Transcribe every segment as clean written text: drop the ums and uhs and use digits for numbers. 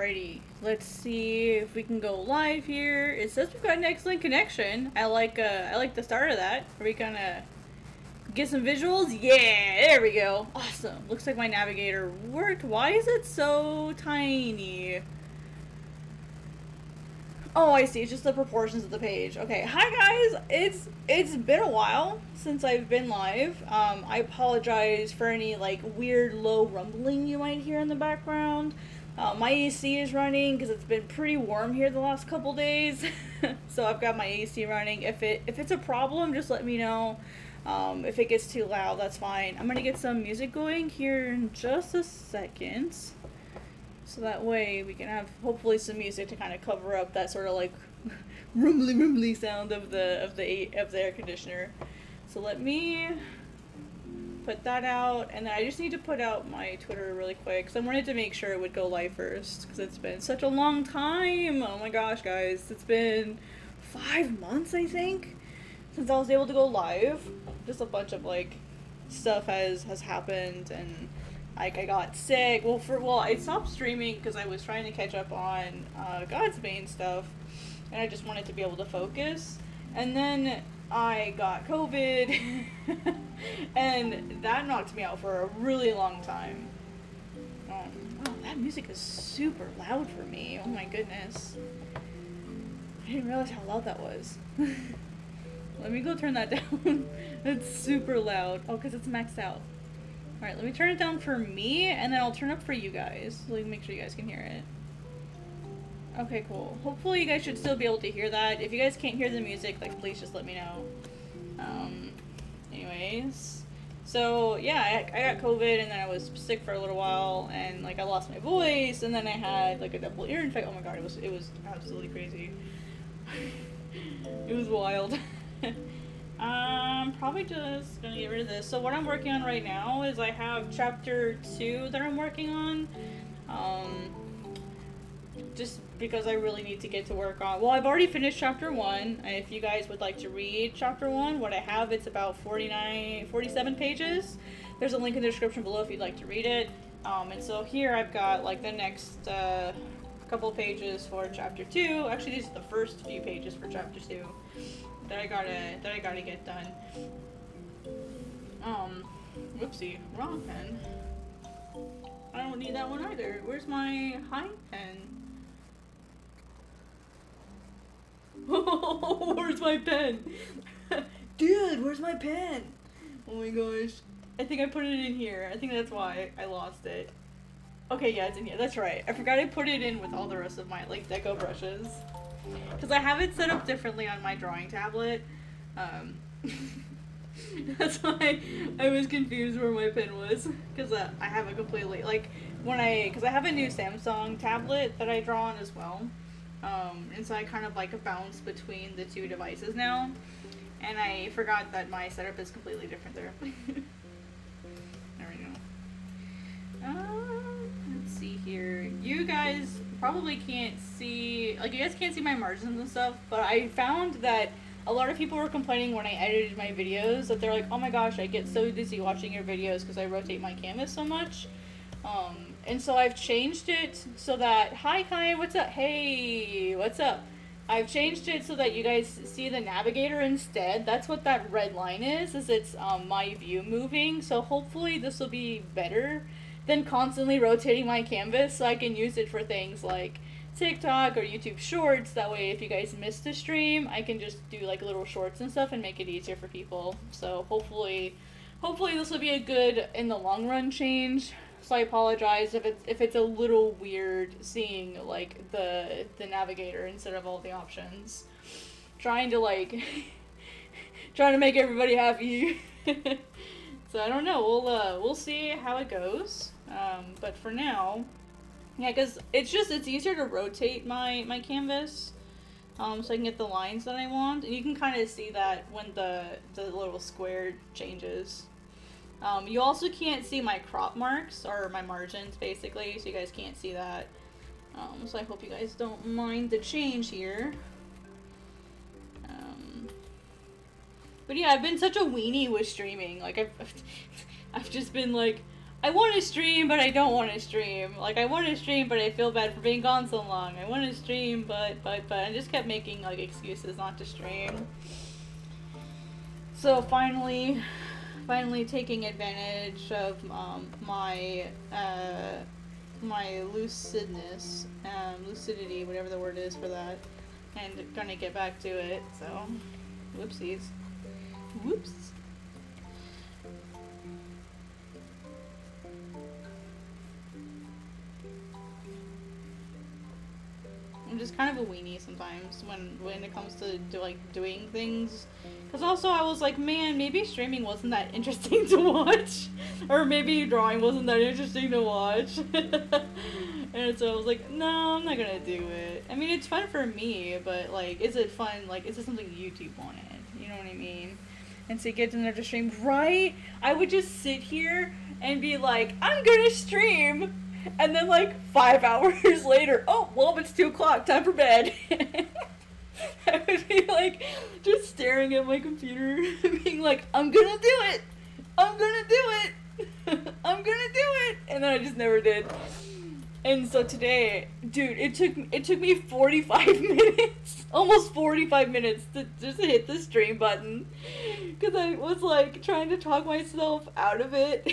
Alrighty, let's see if we can go live here. It says we've got an excellent connection. I like the start of that. Are we gonna get some visuals? Yeah, there we go. Awesome. Looks like my navigator worked. Why is it so tiny? Oh, I see. It's just the proportions of the page. Okay. Hi guys. It's been a while since I've been live. I apologize for any like weird low rumbling you might hear in the background. My AC is running because it's been pretty warm here the last couple days. So I've got my AC running. If it's a problem, just let me know. If it gets too loud, that's fine. I'm gonna get some music going here in just a second. So that way we can have hopefully some music to kind of cover up that sort of like rumbly sound of the air conditioner. So let me put that out, and then I just need to put out my Twitter really quick because I wanted to make sure it would go live first because it's been such a long time. Oh my gosh, guys, it's been 5 months I think since I was able to go live. Just a bunch of like stuff has happened, and like I got sick. Well, I stopped streaming because I was trying to catch up on Godsbane stuff, and I just wanted to be able to focus. And then I got COVID, and that knocked me out for a really long time. Oh, that music is super loud for me. Oh my goodness. I didn't realize how loud that was. Let me go turn that down. It's super loud. Oh, because it's maxed out. Alright, let me turn it down for me, and then I'll turn up for you guys. So make sure you guys can hear it. Okay, cool. Hopefully you guys should still be able to hear that. If you guys can't hear the music, like, please just let me know. Anyways. So, yeah, I got COVID, and then I was sick for a little while, and, like, I lost my voice, and then I had, like, a double ear infection. Oh my god, it was absolutely crazy. It was wild. I'm probably just gonna get rid of this. So what I'm working on right now is I have chapter 2 that I'm working on. Just because I really need to get to work on. Well, I've already finished chapter 1. If you guys would like to read chapter 1, what I have, it's about 47 pages. There's a link in the description below if you'd like to read it. And so here I've got like the next couple pages for chapter 2. Actually, these are the first few pages for chapter 2. That I gotta get done. Whoopsie, wrong pen. I don't need that one either. Where's my high pen? Where's my pen? Dude, where's my pen? Oh my gosh. I think I put it in here. I think that's why I lost it. Okay, yeah, it's in here. That's right. I forgot I put it in with all the rest of my, like, deco brushes. Because I have it set up differently on my drawing tablet. That's why I was confused where my pen was. Because I have it completely, like, because I have a new Samsung tablet that I draw on as well. And so I kind of, like, bounce between the two devices now. And I forgot that my setup is completely different there. There we go. Let's see here. You guys probably can't see, like, you guys can't see my margins and stuff, but I found that a lot of people were complaining when I edited my videos that they're like, oh my gosh, I get so dizzy watching your videos because I rotate my canvas so much. And so I've changed it so that, hi Kai, what's up? Hey, what's up? I've changed it so that you guys see the navigator instead. That's what that red line is it's my view moving. So hopefully this will be better than constantly rotating my canvas, so I can use it for things like TikTok or YouTube Shorts. That way if you guys missed the stream, I can just do like little shorts and stuff and make it easier for people. So hopefully this will be a good in the long run change. So I apologize if it's a little weird seeing like the navigator instead of all the options. Trying to make everybody happy. So I don't know. We'll see how it goes. But for now, yeah, because it's easier to rotate my canvas, so I can get the lines that I want, and you can kind of see that when the little square changes. You also can't see my crop marks, or my margins, basically, so you guys can't see that. So I hope you guys don't mind the change here. But yeah, I've been such a weenie with streaming. Like, I've just been like, I want to stream, but I don't want to stream. Like, I want to stream, but I feel bad for being gone so long. I want to stream, but I just kept making, like, excuses not to stream. So, finally taking advantage of, my lucidness, lucidity, whatever the word is for that, and gonna get back to it, so, whoopsies. Whoops. I'm just kind of a weenie sometimes when it comes to like doing things, because also I was like, man, maybe streaming wasn't that interesting to watch, or maybe drawing wasn't that interesting to watch. And so I was like, no, I'm not gonna do it. I mean, it's fun for me, but like, is it fun? Like, is it something YouTube wanted? You know what I mean? And so get to stream, right? I would just sit here and be like, I'm gonna stream. And then, like, 5 hours later, oh, well, it's 2 o'clock, time for bed. I would be, like, just staring at my computer, being like, I'm gonna do it! I'm gonna do it! I'm gonna do it! And then I just never did. And so today, dude, it took me 45 minutes, almost 45 minutes to just hit the stream button. Because I was, like, trying to talk myself out of it.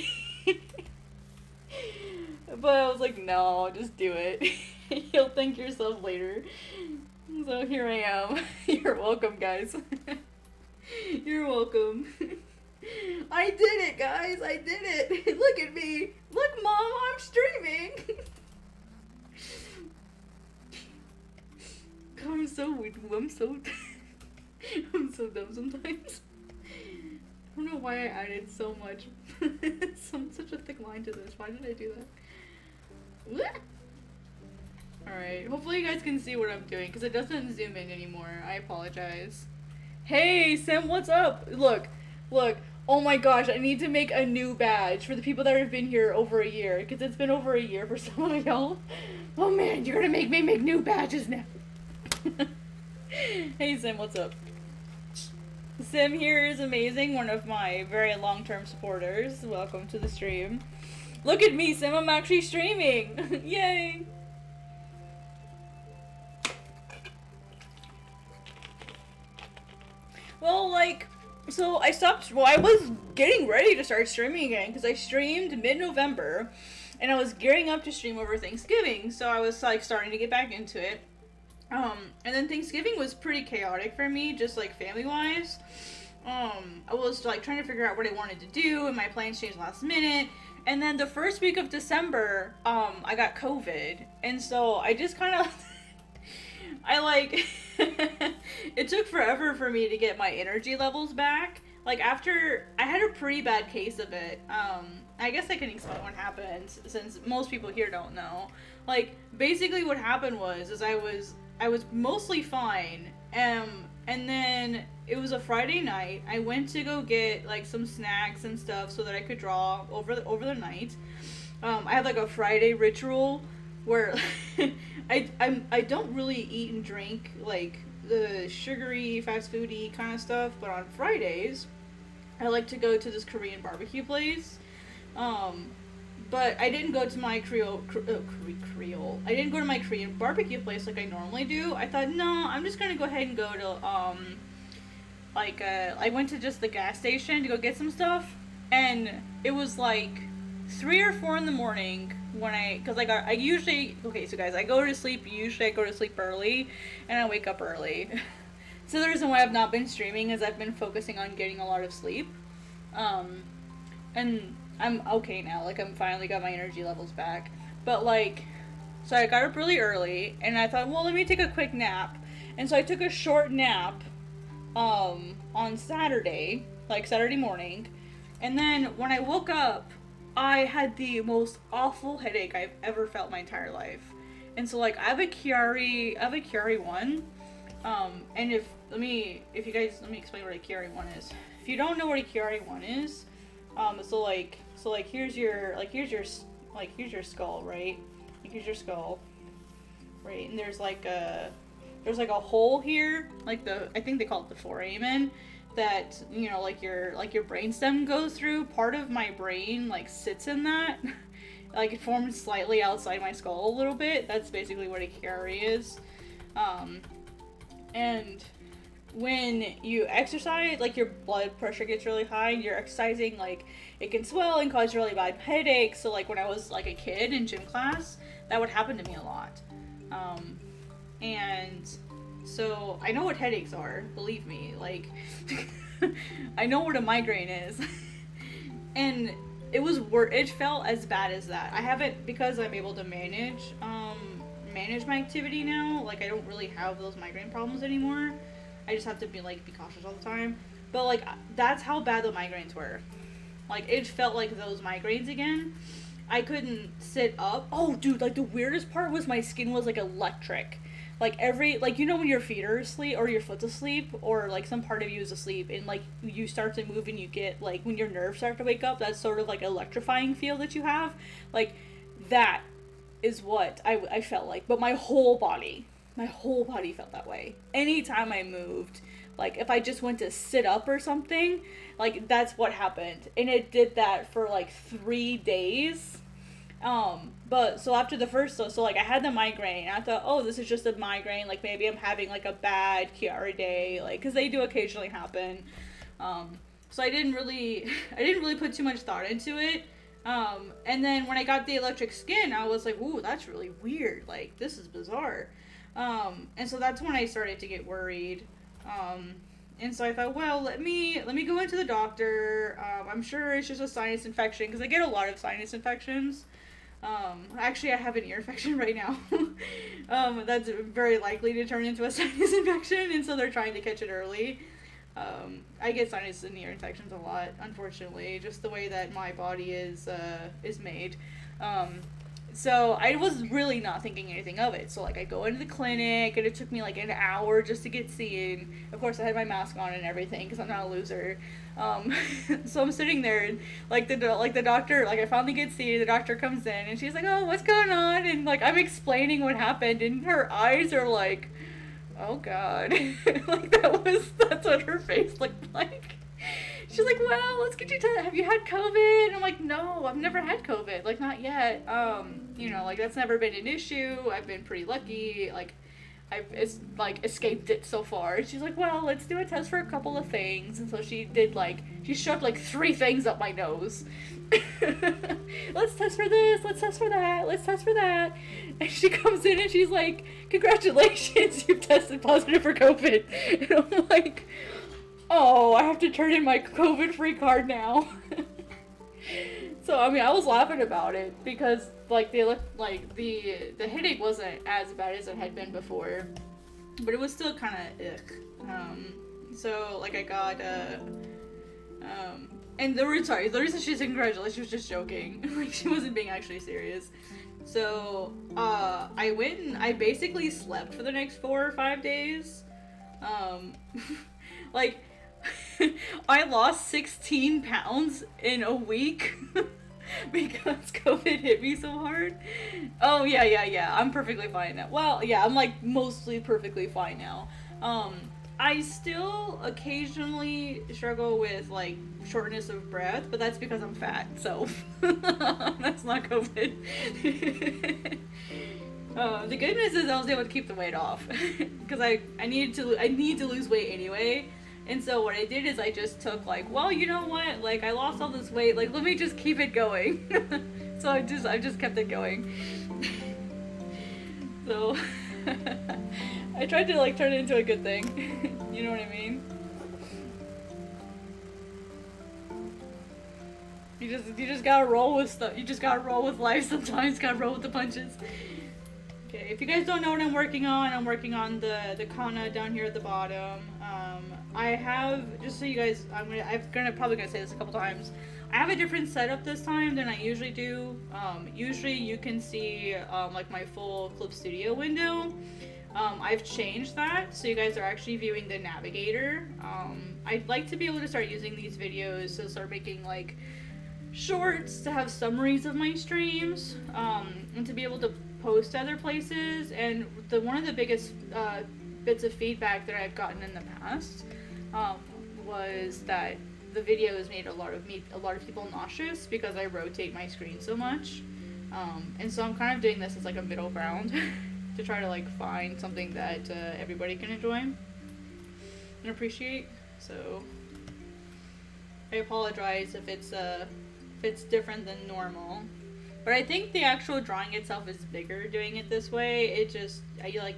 But I was like, no, just do it. You'll thank yourself later. So here I am. You're welcome, guys. You're welcome. I did it, guys. I did it. Look at me. Look, Mom, I'm streaming. God, I'm so dumb sometimes. I don't know why I added so much, such a thick line to this. Why did I do that? Alright, hopefully you guys can see what I'm doing, because it doesn't zoom in anymore. I apologize. Hey, Sam, what's up? Look. Oh my gosh, I need to make a new badge for the people that have been here over a year, because it's been over a year for some of y'all. Oh man, you're gonna make me make new badges now. Hey, Sam, what's up? Sim here is amazing, one of my very long-term supporters. Welcome to the stream. Look at me, Sim, I'm actually streaming! Yay! Well, like, so I was getting ready to start streaming again, because I streamed mid-November, and I was gearing up to stream over Thanksgiving, so I was, like, starting to get back into it. And then Thanksgiving was pretty chaotic for me, just, like, family-wise. I was, like, trying to figure out what I wanted to do, and my plans changed last minute. And then the first week of December, I got COVID. And so I just kind of, it took forever for me to get my energy levels back. Like, after, I had a pretty bad case of it. I guess I can explain what happened, since most people here don't know. Like, basically what happened was I was mostly fine. And then it was a Friday night. I went to go get, like, some snacks and stuff so that I could draw over the night. I have, like, a Friday ritual where I don't really eat and drink, like, the sugary, fast foody kind of stuff, but on Fridays, I like to go to this Korean barbecue place. But I didn't go to my Creole. I didn't go to my Korean barbecue place like I normally do. I thought, no, I'm just gonna go ahead and go to, I went to just the gas station to go get some stuff, and it was like 3 or 4 in the morning when I usually, okay, so guys, I go to sleep early, and I wake up early. So the reason why I've not been streaming is I've been focusing on getting a lot of sleep, and I'm okay now, like, I'm finally got my energy levels back, but, like, so I got up really early, and I thought, well, let me take a quick nap, and so I took a short nap, on Saturday, like, Saturday morning, and then when I woke up, I had the most awful headache I've ever felt my entire life, and so, like, I have a Chiari 1, and let me explain what a Chiari 1 is. If you don't know what a Chiari 1 is, here's your skull, right? Here's your skull, right? And there's like a hole here, like I think they call it the foramen, that, you know, like your brainstem goes through, part of my brain like sits in that. Like it forms slightly outside my skull a little bit. That's basically what a Chiari is. And when you exercise, like your blood pressure gets really high, and you're exercising, like it can swell and cause really bad headaches. So like when I was like a kid in gym class, that would happen to me a lot. And so I know what headaches are, believe me, like I know what a migraine is. And it felt as bad as that. I haven't, because I'm able to manage my activity now, like I don't really have those migraine problems anymore. I just have to be cautious all the time. But like that's how bad the migraines were. Like it felt like those migraines again. I couldn't sit up. Oh dude, like the weirdest part was my skin was like electric. Like you know when your feet are asleep or your foot's asleep or like some part of you is asleep and like you start to move and you get like when your nerves start to wake up, that sort of like electrifying feel that you have. Like that is what I felt like. But my whole body felt that way. Anytime I moved, like if I just went to sit up or something, like that's what happened. And it did that for like 3 days. But so after the first, so like I had the migraine, and I thought, oh, this is just a migraine, like maybe I'm having like a bad Chiari day, like, cause they do occasionally happen. So I didn't really put too much thought into it. And then when I got the electric skin, I was like, ooh, that's really weird, like this is bizarre. And so that's when I started to get worried. And so I thought, well, let me go into the doctor. I'm sure it's just a sinus infection, because I get a lot of sinus infections. Actually, I have an ear infection right now. That's very likely to turn into a sinus infection, and so they're trying to catch it early. I get sinus and ear infections a lot, unfortunately, just the way that my body is made. So I was really not thinking anything of it. So like I go into the clinic, and it took me like an hour just to get seen. Of course, I had my mask on and everything because I'm not a loser. So I'm sitting there, and like the doctor, like I finally get seen. The doctor comes in, and she's like, "Oh, what's going on?" And like I'm explaining what happened, and her eyes are like, "Oh God," like that's what her face looked like. She's like, well, let's get you have you had COVID? And I'm like, no, I've never had COVID, like not yet. You know, like that's never been an issue. I've been pretty lucky, like I've escaped it so far. And she's like, well, let's do a test for a couple of things. And so she shoved like 3 things up my nose. Let's test for this, let's test for that, let's test for that. And she comes in and she's like, congratulations, you've tested positive for COVID. And I'm like, oh, I have to turn in my COVID-free card now. So, I mean, I was laughing about it because, like, the headache wasn't as bad as it had been before, but it was still kind of ick. So, like, I got, and the reason she said congratulations, she was just joking. Like, she wasn't being actually serious. So, I went and I basically slept for the next 4 or 5 days. Like, I lost 16 pounds in a week because COVID hit me so hard. Oh, yeah. I'm perfectly fine now. Well, yeah, I'm like mostly perfectly fine now. I still occasionally struggle with like shortness of breath, but that's because I'm fat, so that's not COVID. The good news is I was able to keep the weight off because I need to lose weight anyway. And so what I did is I just took like, well, you know what? Like I lost all this weight. Like let me just keep it going. So I just kept it going. So I tried to like turn it into a good thing. You know what I mean? You just gotta roll with stuff. You just gotta roll with life sometimes. Gotta roll with the punches. Okay, if you guys don't know what I'm working on the kana down here at the bottom. I have, just so you guys, probably gonna say this a couple times. I have a different setup this time than I usually do. Usually you can see like my full Clip Studio window. I've changed that so you guys are actually viewing the navigator. I'd like to be able to start using these videos to start making like shorts to have summaries of my streams, and to be able to post to other places. And one of the biggest bits of feedback that I've gotten in the past was that the videos made a lot of people nauseous because I rotate my screen so much. And so I'm kind of doing this as like a middle ground to try to like find something that everybody can enjoy and appreciate. So I apologize if it's different than normal. But I think the actual drawing itself is bigger doing it this way. It just,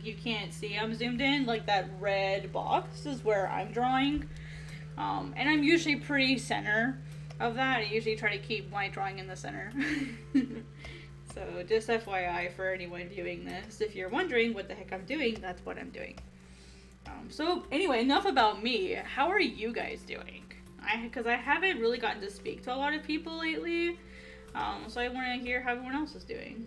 you can't see I'm zoomed in. Like, that red box is where I'm drawing. And I'm usually pretty center of that. I usually try to keep my drawing in the center. So, just FYI for anyone viewing this. If you're wondering what the heck I'm doing, that's what I'm doing. So, anyway, enough about me. How are you guys doing? Because I haven't really gotten to speak to a lot of people lately. So I want to hear how everyone else is doing.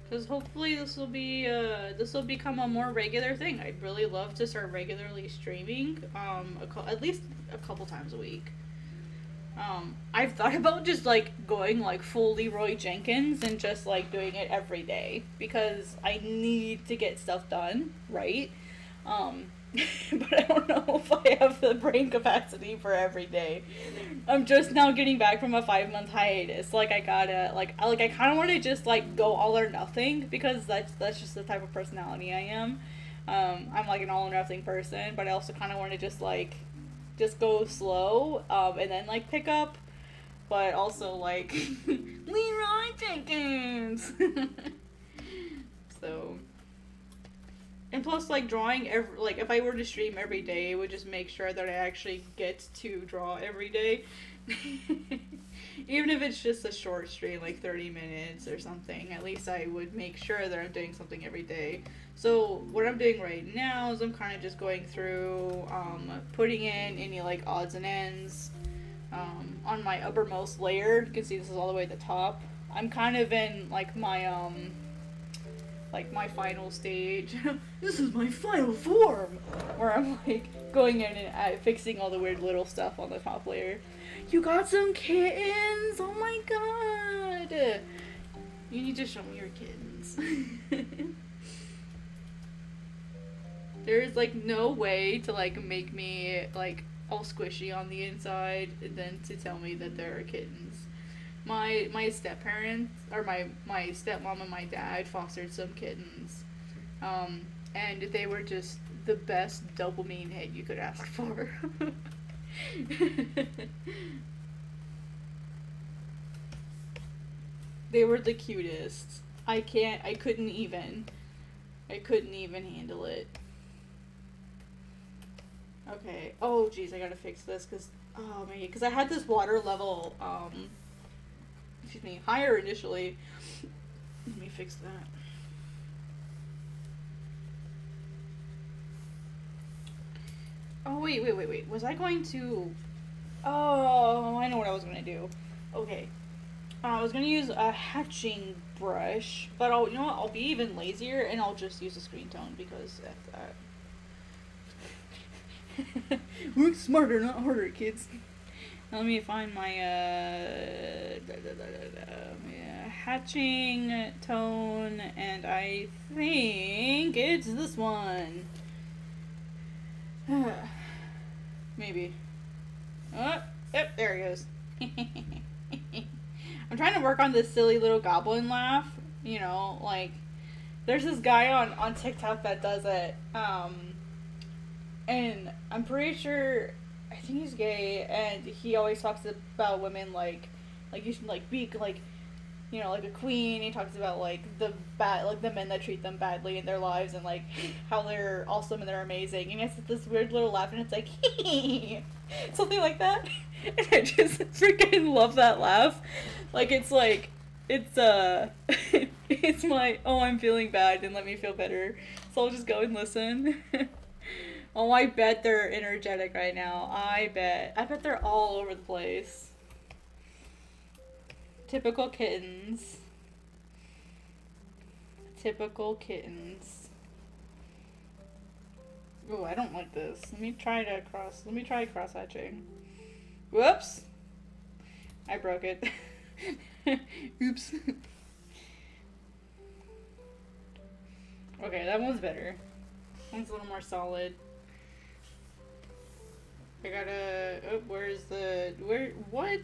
Because hopefully this will become a more regular thing. I'd really love to start regularly streaming, at least a couple times a week. I've thought about just like going like full Leroy Jenkins and just like doing it every day because I need to get stuff done, right? But I don't know if I have the brain capacity for every day. I'm just now getting back from a 5-month hiatus. Like I gotta, I kind of want to just like go all or nothing because that's just the type of personality I am. I'm like an all or nothing person, but I also kind of want to just go slow, and then like pick up, but also like Leroy Jenkins. So. And plus, like, drawing, if I were to stream every day, it would just make sure that I actually get to draw every day. Even if it's just a short stream, like 30 minutes or something, at least I would make sure that I'm doing something every day. So, what I'm doing right now is I'm kind of just going through, putting in any, like, odds and ends, on my uppermost layer. You can see this is all the way at the top. I'm kind of in, like, my final stage. This is my final form! Where I'm like going in and fixing all the weird little stuff on the top layer. You got some kittens! Oh my god! You need to show me your kittens. There's like no way to like make me like all squishy on the inside than to tell me that there are kittens. My step-parents, or my stepmom and my dad fostered some kittens, and they were just the best dopamine hit you could ask for. They were the cutest. I couldn't even handle it. Okay, oh geez, I gotta fix this, because I had this water level, higher initially. Let me fix that. Oh, wait. Was I going to... Oh, I know what I was going to do. Okay. I was going to use a hatching brush, but you know what? I'll be even lazier and I'll just use a screen tone because that... Work smarter, not harder, kids. Now let me find my hatching tone, and I think it's this one. Maybe. Oh, yep, there he goes. I'm trying to work on this silly little goblin laugh. You know, like, there's this guy on TikTok that does it. And I'm pretty sure, I think he's gay, and he always talks about women like you should like be like, you know, like a queen. He talks about like the men that treat them badly in their lives, and like how they're awesome and they're amazing. And it's this weird little laugh, and it's like something like that. And I just freaking love that laugh. Like it's it's my I'm feeling bad and let me feel better. So I'll just go and listen. Oh, I bet they're energetic right now. I bet they're all over the place. Typical kittens. Typical kittens. Oh, I don't like this. Let me try cross hatching. Whoops. I broke it. Oops. Okay, that one's better. One's a little more solid. I gotta... Oh, where's the... Where... What?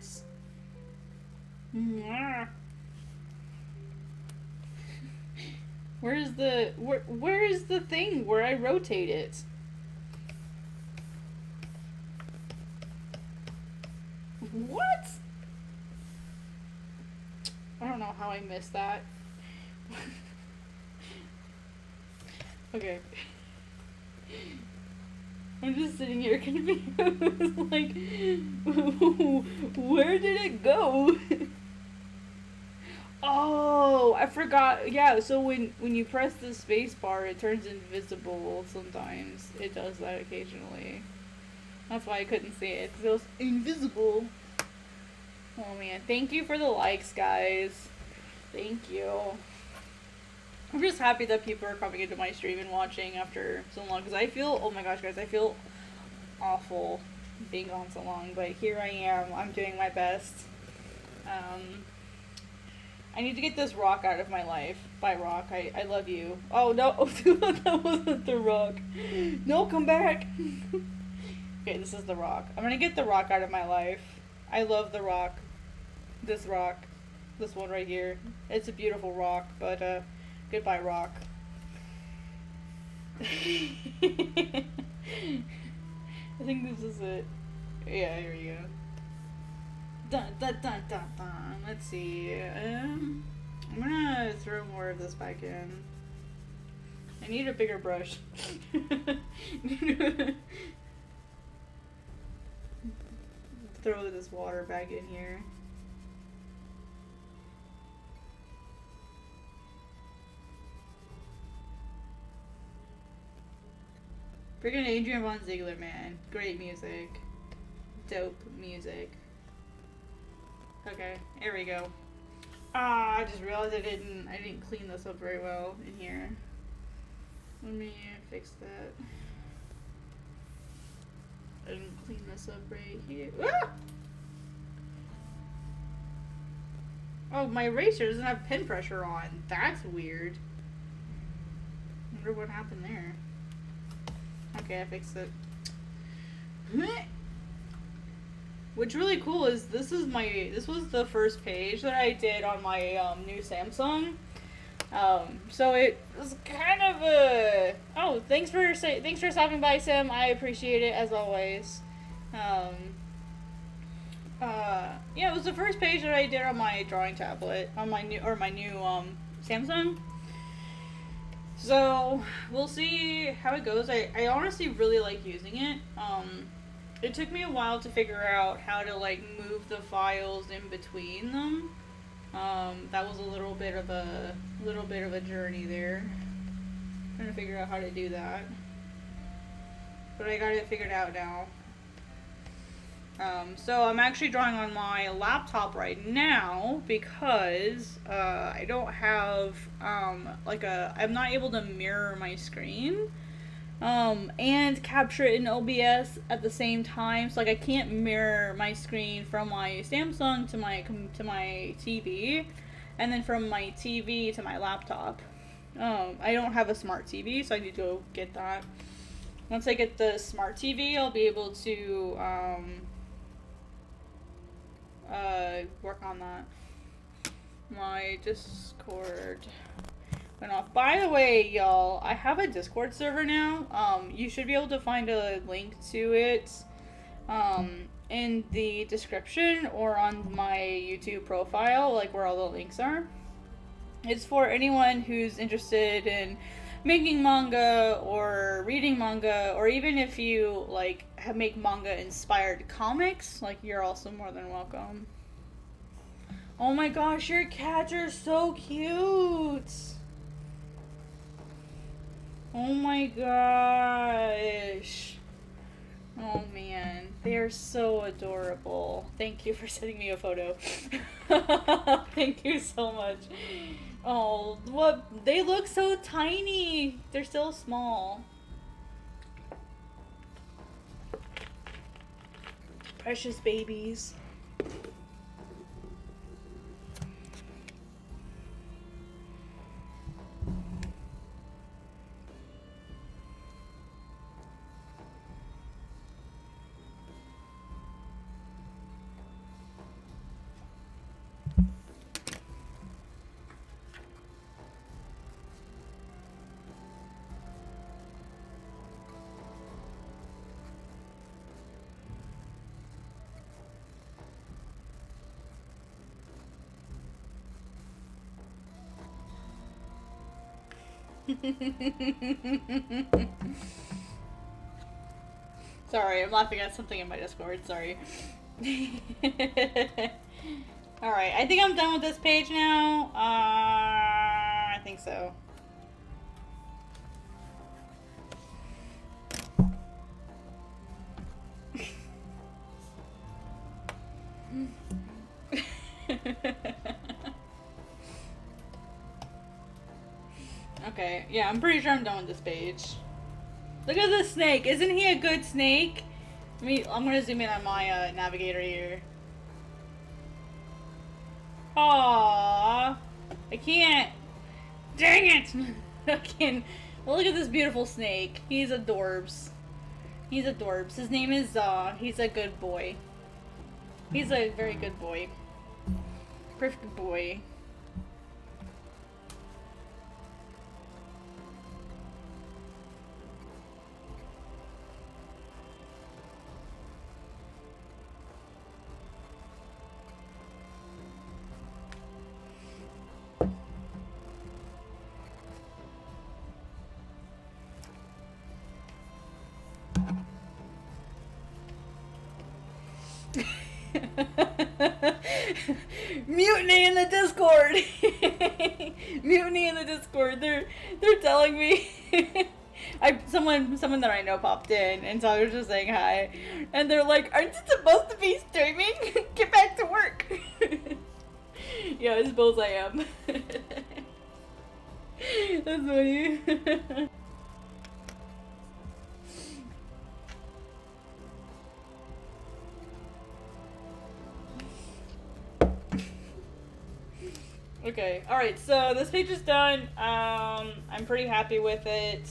Where's the... Where is the thing where I rotate it? What? I don't know how I missed that. Okay. I'm just sitting here confused. Like, where did it go? Oh, I forgot. Yeah, so when you press the space bar, it turns invisible sometimes. It does that occasionally. That's why I couldn't see it, because it was invisible. Oh man, thank you for the likes, guys. Thank you. I'm just happy that people are coming into my stream and watching after so long, because I feel, oh my gosh guys, I feel awful being gone so long, but here I am. I'm doing my best. I need to get this rock out of my life. By rock, I love you. Oh no, that wasn't the rock. No, come back. Okay, this is the rock. I'm gonna get the rock out of my life. I love the rock. This rock. This one right here. It's a beautiful rock, but goodbye rock. I think this is it. Yeah, here we go. Dun, dun, dun, dun, dun. Let's see. I'm gonna throw more of this back in. I need a bigger brush. Throw this water back in here. Freaking Adrian Von Ziegler, man. Great music. Dope music. Okay, here we go. Ah, I just realized I didn't clean this up very well in here. Let me fix that. I didn't clean this up right here. Ah! Oh, my eraser doesn't have pen pressure on. That's weird. Wonder what happened there. Okay, I fixed it. What's really cool is this was the first page that I did on my new Samsung. So it was kind of a... Oh, thanks for stopping by, Sim. I appreciate it as always. Yeah, it was the first page that I did on my drawing tablet on my new Samsung. So we'll see how it goes. I honestly really like using it. It took me a while to figure out how to like move the files in between them. That was a little bit of a journey there. Trying to figure out how to do that. But I got it figured out now. So I'm actually drawing on my laptop right now because I don't have I'm not able to mirror my screen and capture it in OBS at the same time. So like I can't mirror my screen from my Samsung to my TV, and then from my TV to my laptop. I don't have a smart TV, so I need to go get that. Once I get the smart TV, I'll be able to work on that. My Discord went off. By the way, y'all, I have a Discord server now. You should be able to find a link to it in the description or on my YouTube profile, like where all the links are. It's for anyone who's interested in making manga or reading manga, or even if you like make manga inspired comics, like you're also more than welcome. Oh my gosh, your cats are so cute. Oh my gosh. Oh man, they are so adorable. Thank you for sending me a photo. Thank you so much. Oh, what? They look so tiny. They're still small. Precious babies. Sorry, I'm laughing at something in my Discord, sorry. Alright, I think I'm done with this page now. I think so. Okay, yeah, I'm pretty sure I'm done with this page. Look at this snake. Isn't he a good snake? I'm gonna zoom in on my navigator here. Aww. I can't. Dang it! I can't. Well, look at this beautiful snake. He's adorbs. He's adorbs. His name is he's a good boy. He's a very good boy. Perfect boy. Mutiny in the Discord. Mutiny in the Discord. They're telling me someone that I know popped in, and so I was just saying hi, and they're like, "Aren't you supposed to be streaming? Get back to work." Yeah, I suppose I am. That's funny. Okay, alright, so this page is done. I'm pretty happy with it.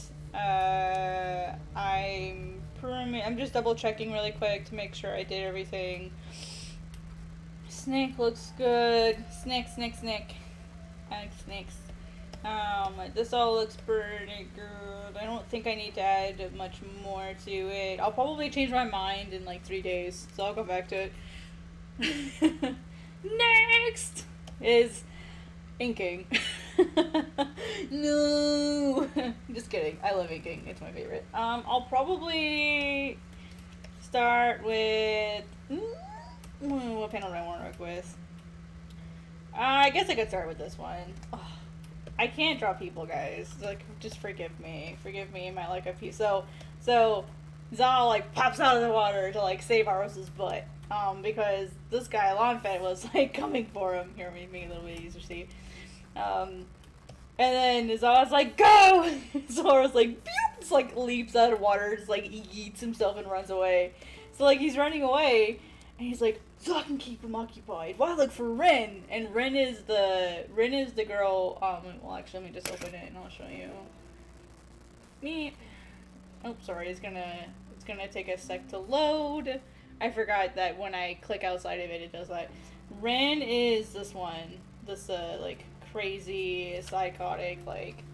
I'm just double checking really quick to make sure I did everything. Snake looks good. Snake. I like snakes. This all looks pretty good. I don't think I need to add much more to it. I'll probably change my mind in like 3 days, so I'll go back to it. Next is inking. No! Just kidding. I love inking. It's my favorite. I'll probably start with... what panel do I want to work with? I guess I could start with this one. Ugh. I can't draw people, guys. Like, just forgive me. Forgive me, my like a piece. So Zal like pops out of the water to like save Aros's butt. Because this guy Lonfet was like coming for him. Here, make it a little bit easier to see. And then Zal's like, go! Zora's like, pew! Just like leaps out of water, just like eats himself and runs away. So like he's running away, and he's like, so I can keep him occupied while I look for Ren. And Ren is the girl. Well, actually, let me just open it and I'll show you. Me. Oh, sorry. It's gonna take a sec to load. I forgot that when I click outside of it, it does that. Ren is this one. This like crazy, psychotic, like.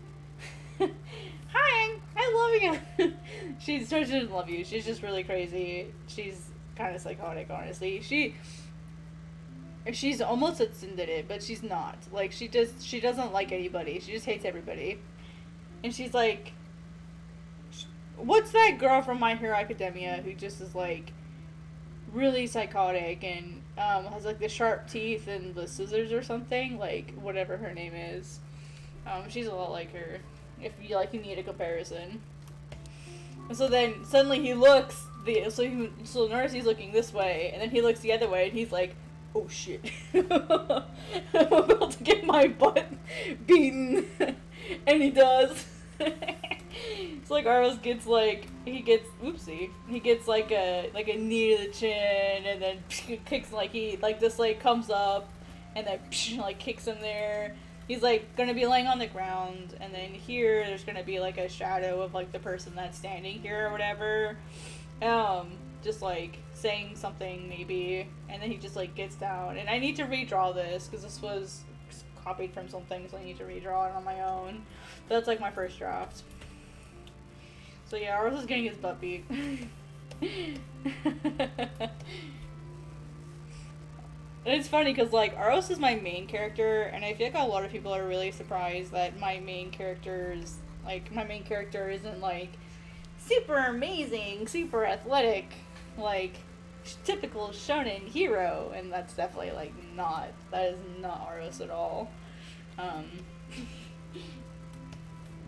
Hi, I love you. She doesn't love you. She's just really crazy. She's kind of psychotic, honestly. She's almost a tsundere, but she's not. Like, she doesn't like anybody. She just hates everybody. And she's like, what's that girl from My Hero Academia who just is like really psychotic and has like the sharp teeth and the scissors or something, like whatever her name is. She's a lot like her, if you need a comparison. And so then suddenly he looks so Narcis's looking this way, and then he looks the other way, and he's like, oh shit. I'm about to get my butt beaten. And he does. It's like Aros gets he gets like a knee to the chin, and then kicks this comes up and then like kicks him there. He's like gonna be laying on the ground, and then here there's gonna be like a shadow of like the person that's standing here or whatever. Just like saying something maybe, and then he just like gets down, and I need to redraw this because this was copied from something, so I need to redraw it on my own. But that's like my first draft. So yeah, Aros is getting his butt beat. And it's funny because like Aros is my main character, and I feel like a lot of people are really surprised that my main character's Like, my main character isn't, like, super amazing, super athletic, like, typical shonen hero, and that's definitely, like, not, that is not Aros at all.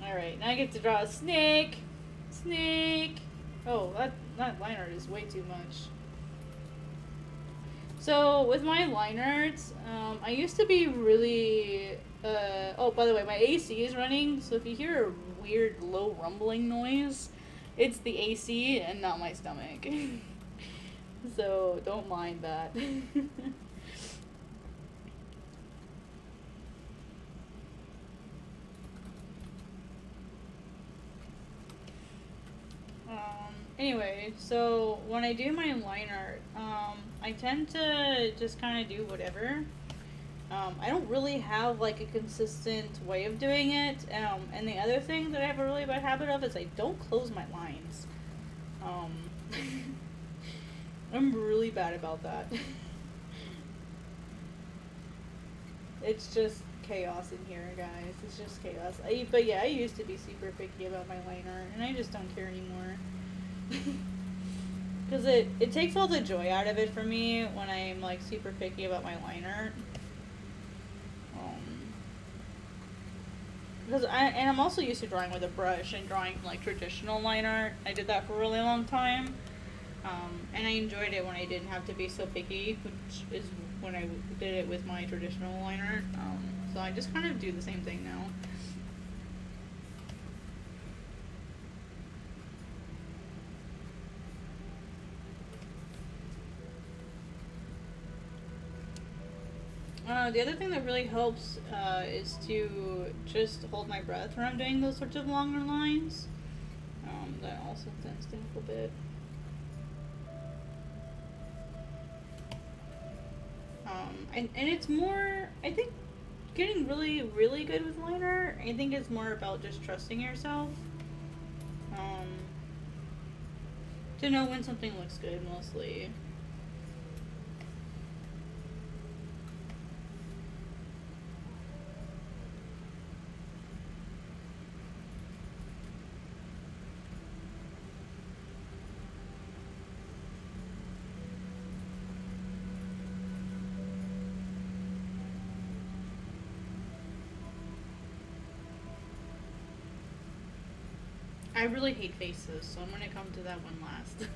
Alright, now I get to draw a snake. Snake! Oh, that line art is way too much. So, with my line arts, I used to be really, oh, by the way, my AC is running, so if you hear a weird low rumbling noise, it's the AC and not my stomach. So, don't mind that. Anyway, so when I do my line art, I tend to just kind of do whatever. I don't really have like a consistent way of doing it. And the other thing that I have a really bad habit of is I don't close my lines. I'm really bad about that. It's just chaos in here, guys. It's just chaos. But yeah, I used to be super picky about my line art, and I just don't care anymore. Because it takes all the joy out of it for me when I'm like super picky about my line art. Because I'm also used to drawing with a brush and drawing like traditional line art. I did that for a really long time. And I enjoyed it when I didn't have to be so picky, which is when I did it with my traditional line art. So I just kind of do the same thing now. The other thing that really helps is to just hold my breath when I'm doing those sorts of longer lines. That also tends to help a bit. And it's more, I think, getting really, really good with line art, I think it's more about just trusting yourself. To know when something looks good, mostly. I really hate faces, so I'm gonna come to that one last.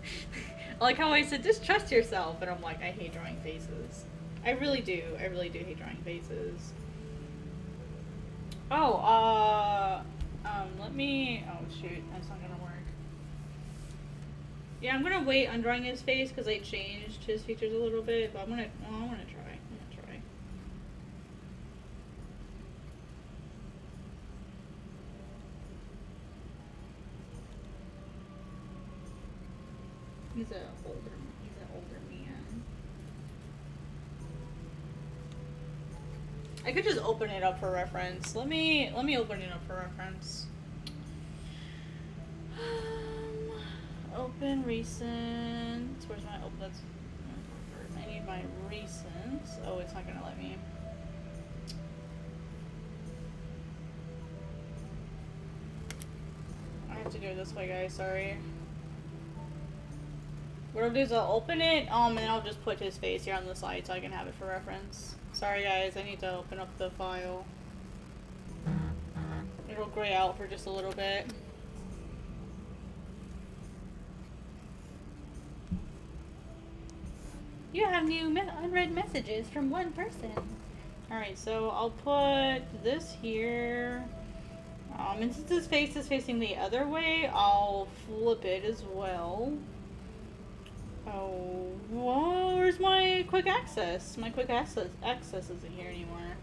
I like how I said, just trust yourself, and I'm like, I hate drawing faces. I really do hate drawing faces. Oh, let me, oh shoot, that's not gonna work. Yeah, I'm gonna wait on drawing his face, because I changed his features a little bit, but I'm gonna try. He's an older man. I could just open it up for reference. Let me open it up for reference. Open recent. Where's my open? That's. I need my recent. Oh, it's not gonna let me. I have to do it this way, guys. Sorry. What I'll do is I'll open it, and I'll just put his face here on the side so I can have it for reference. Sorry guys, I need to open up the file. It'll gray out for just a little bit. You have new unread messages from one person. Alright, so I'll put this here. And since his face is facing the other way, I'll flip it as well. Oh, whoa, where's my quick access? My quick access isn't here anymore.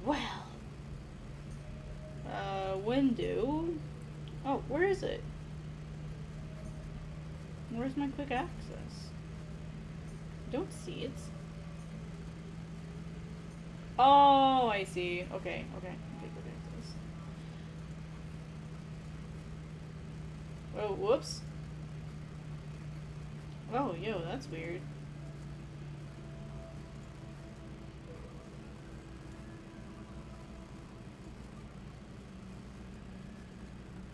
Well. Window. Oh, where is it? Where's my quick access? Don't see it. Oh, I see. Okay. Quick access. Oh, whoops. Oh, yo, that's weird.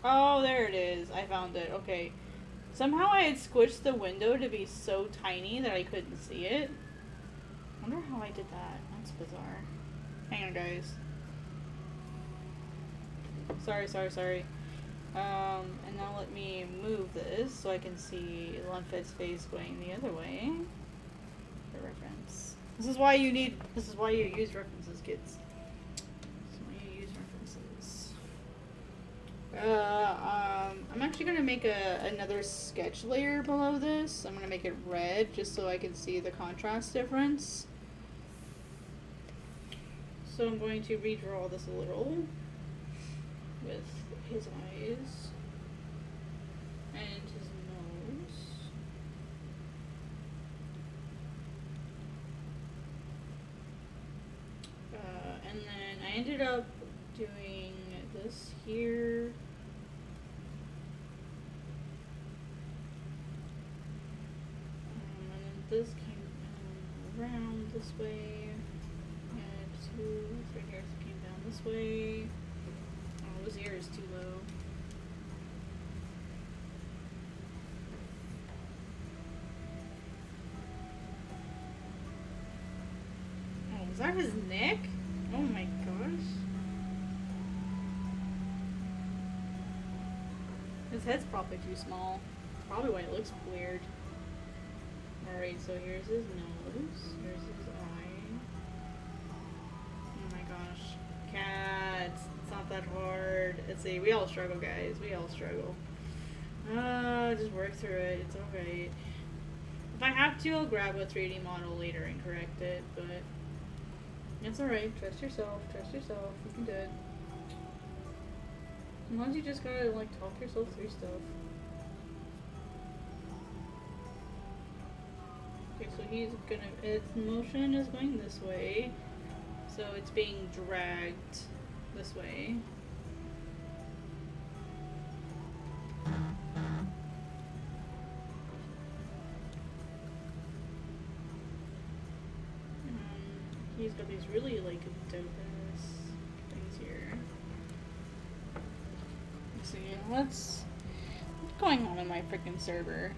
Oh, there it is. I found it. Okay. Somehow I had squished the window to be so tiny that I couldn't see it. I wonder how I did that. That's bizarre. Hang on, guys. Sorry. And now let me move this so I can see Lunfed's face going the other way. For reference. This is why you use references, kids. This is why you use references. I'm actually gonna make another sketch layer below this. I'm gonna make it red just so I can see the contrast difference. So I'm going to redraw this a little with his eyes and his nose. And then I ended up doing this here. And then this came around this way. And two right here came down this way. Oh, this ear is too low. Oh, is that his neck? Oh my gosh. His head's probably too small. Probably why it looks weird. Alright, so here's his nose. Here's his eye. Oh my gosh. Cats. It's not that hard. We all struggle, guys. We all struggle. Just work through it. It's alright. If I have to, I'll grab a 3D model later and correct it, but it's alright. Trust yourself. Trust yourself. You can do it. Sometimes you just gotta, like, talk yourself through stuff. Okay, so its motion is going this way. So it's being dragged this way. He's got these really, like, dope-ass things here. Let's see, what's going on in my freaking server?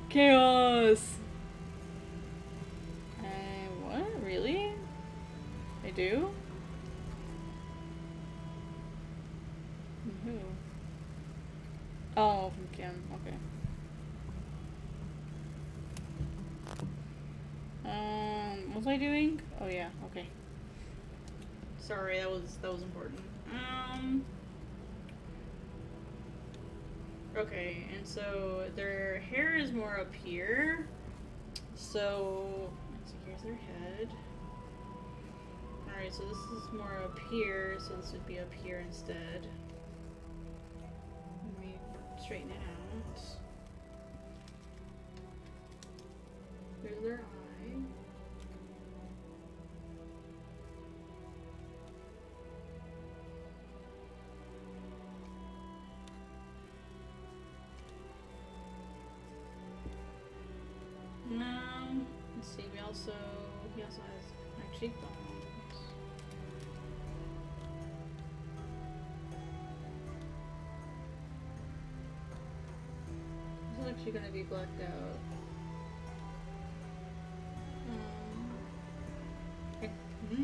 Chaos! What? Really? I do? From who? Oh, from Kim. Okay. What was I doing? Oh yeah, okay. Sorry, that was important. Okay, and so their hair is more up here. So, let's see, here's their head. Alright, so this is more up here, so this would be up here instead. Let me straighten it out. There's their eye. Let's see, he also has my cheekbones. This is actually gonna be blacked out.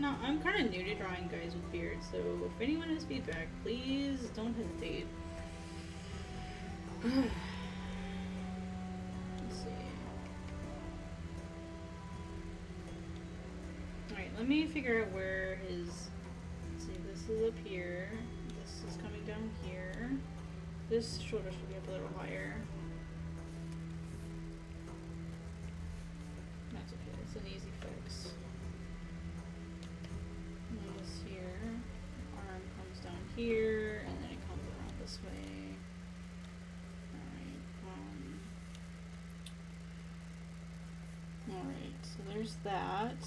I'm kind of new to drawing guys with beards, so if anyone has feedback, please don't hesitate. Let's see. Alright, let me figure out where his... Let's see, this is up here. This is coming down here. This shoulder should be up a little higher. That's okay, it's an easy fix. And then this here, arm comes down here, and then it comes around this way. Alright, so there's that.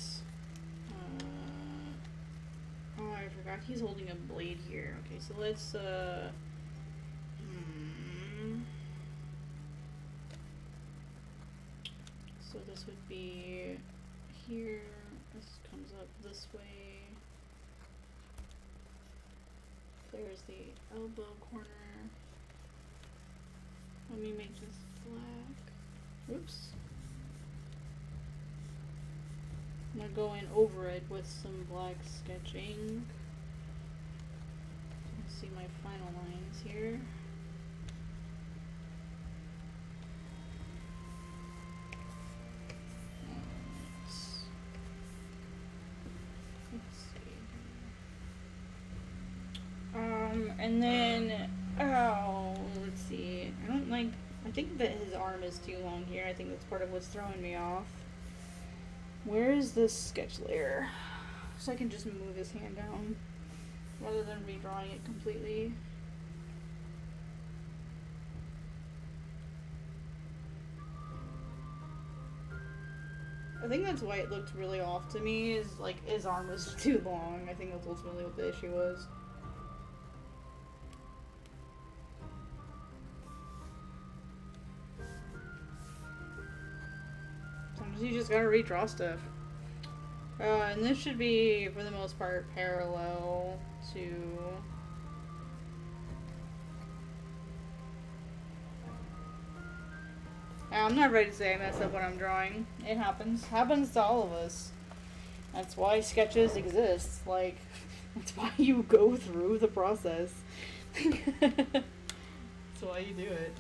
Oh, I forgot he's holding a blade here. Okay, so let's, So this would be here. This comes up this way. There's the elbow corner. Let me make this black. Oops. I'm gonna go in over it with some black sketching. Let's see my final lines here. Let's see. And then, let's see. I think that his arm is too long here. I think that's part of what's throwing me off. Where is this sketch layer? So I can just move his hand down rather than redrawing it completely. I think that's why it looked really off to me, is like his arm was too long. I think that's ultimately what the issue was. Sometimes you just gotta redraw stuff. And this should be, for the most part, parallel to... I'm not ready to say I messed up what I'm drawing. It happens. Happens to all of us. That's why sketches exist. Like, that's why you go through the process. That's why you do it.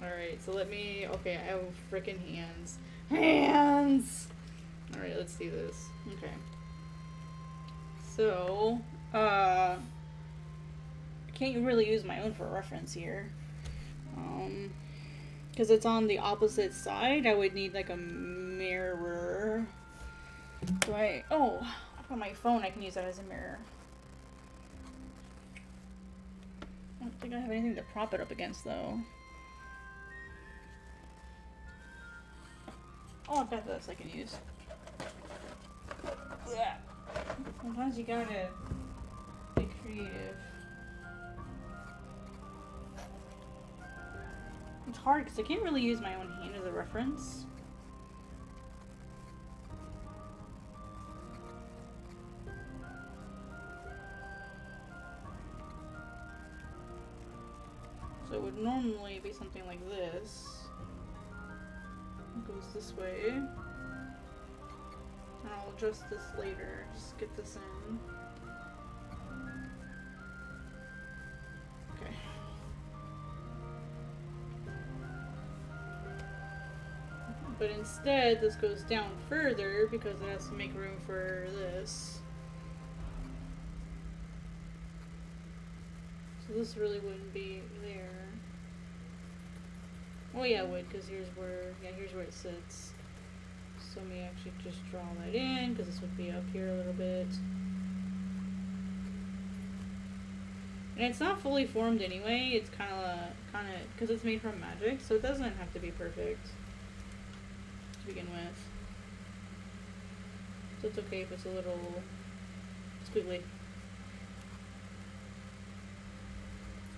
Alright, so let me... Okay, I have frickin' hands. Hands! Alright, let's do this. Okay. So, I can't really use my own for reference here. Because it's on the opposite side, I would need like a mirror. Oh, I've got my phone, I can use that as a mirror. I don't think I have anything to prop it up against though. Oh, I've got this I can use. Sometimes you gotta be creative. It's hard because I can't really use my own hand as a reference. So it would normally be something like this. It goes this way. And I'll adjust this later. Just get this in. Okay. But instead, this goes down further because it has to make room for this. So this really wouldn't be there. Oh yeah, it would, because here's where it sits. So let me actually just draw that in, because this would be up here a little bit. And it's not fully formed anyway. It's kind of, because it's made from magic, so it doesn't have to be perfect to begin with. So it's okay if it's a little squiggly.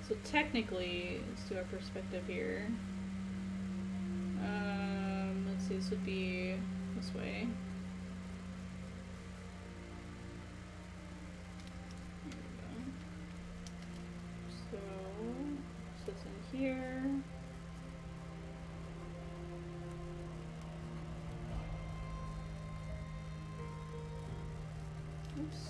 So technically, let's do our perspective here. Let's see, this would be this way. There we go. So it's in here. Oops.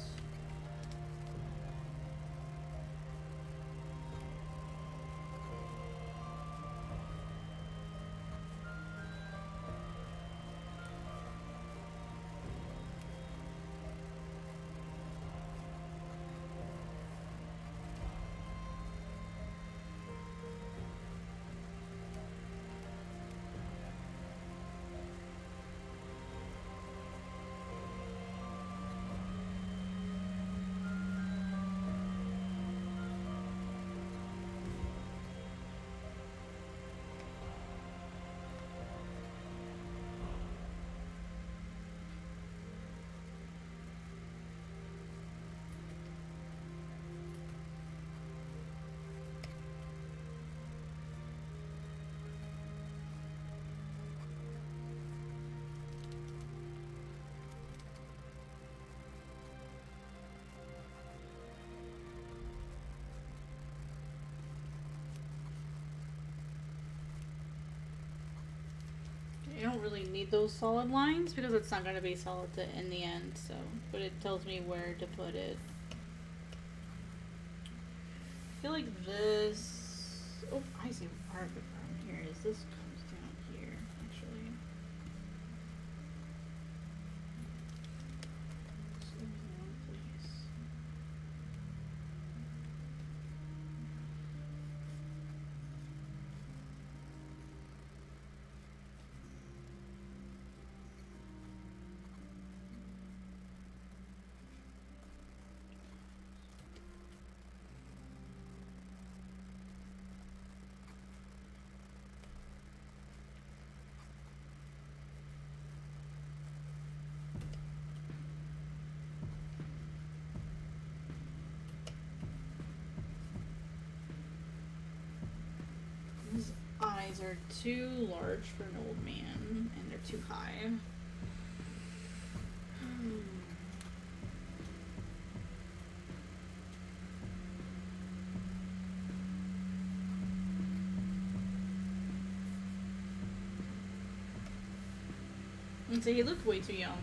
don't really need those solid lines because it's not going to be solid in the end, so, but it tells me where to put it. I feel like this, oh, I see part of it from here is this comes down here, actually. So there's the wrong place. His eyes are too large for an old man, and they're too high. And so he looked way too young.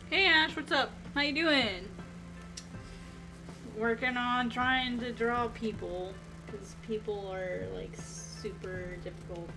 Hey Ash, what's up? How you doing? Working on trying to draw people, because people are like super difficult.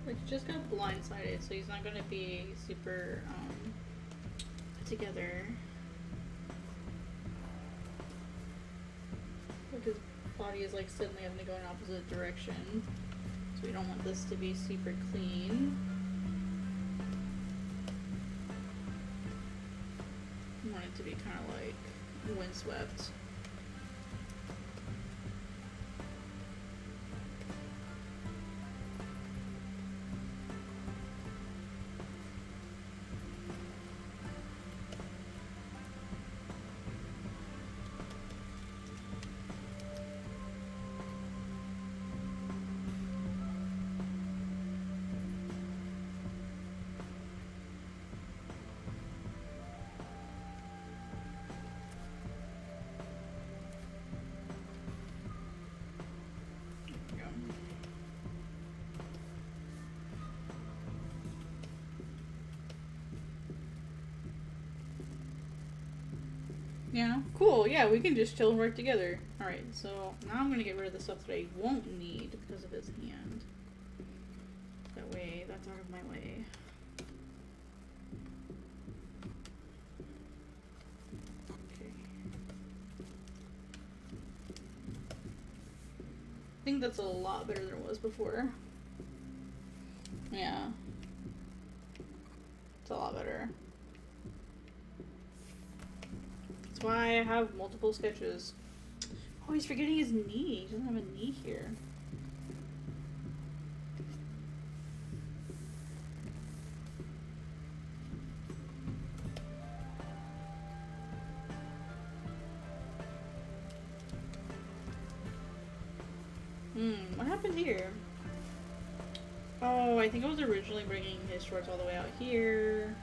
Like, he just got blindsided, so he's not gonna be super put together. Like, his body is like suddenly having to go in opposite direction, so we don't want this to be super clean. We want it to be kind of like windswept. Yeah, cool. Yeah, we can just chill and work together. Alright, so now I'm gonna get rid of the stuff that I won't need because of his hand. That way, that's out of my way. Okay. I think that's a lot better than it was before. Yeah. It's a lot better. That's why I have multiple sketches. Oh, he's forgetting his knee. He doesn't have a knee here. What happened here? Oh, I think I was originally bringing his shorts all the way out here.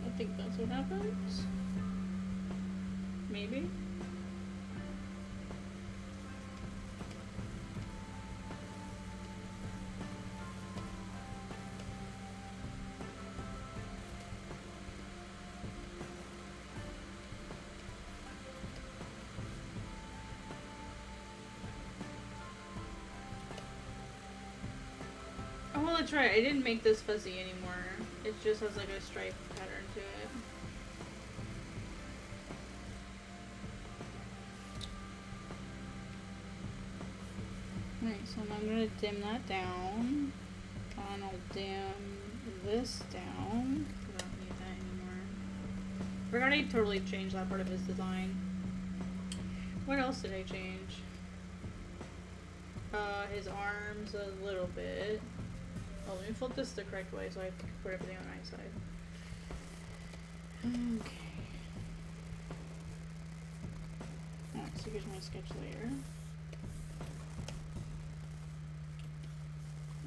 I think that's what happens. Maybe. well, that's right. I didn't make this fuzzy anymore. It just has like a stripe pattern to it. Alright, so now I'm gonna dim that down. And I'll dim this down. I don't need that anymore. Forgot I totally changed that part of his design. What else did I change? His arms a little bit. Oh, let me flip this the correct way so I can put everything on the right side. Okay. Alright, so here's my sketch layer.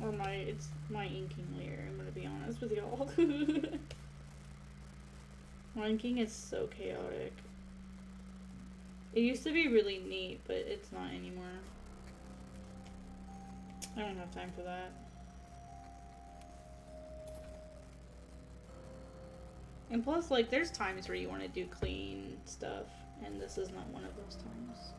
Or it's my inking layer, I'm gonna be honest with y'all. My inking is so chaotic. It used to be really neat, but it's not anymore. I don't have time for that. And plus, like, there's times where you want to do clean stuff, and this is not one of those times.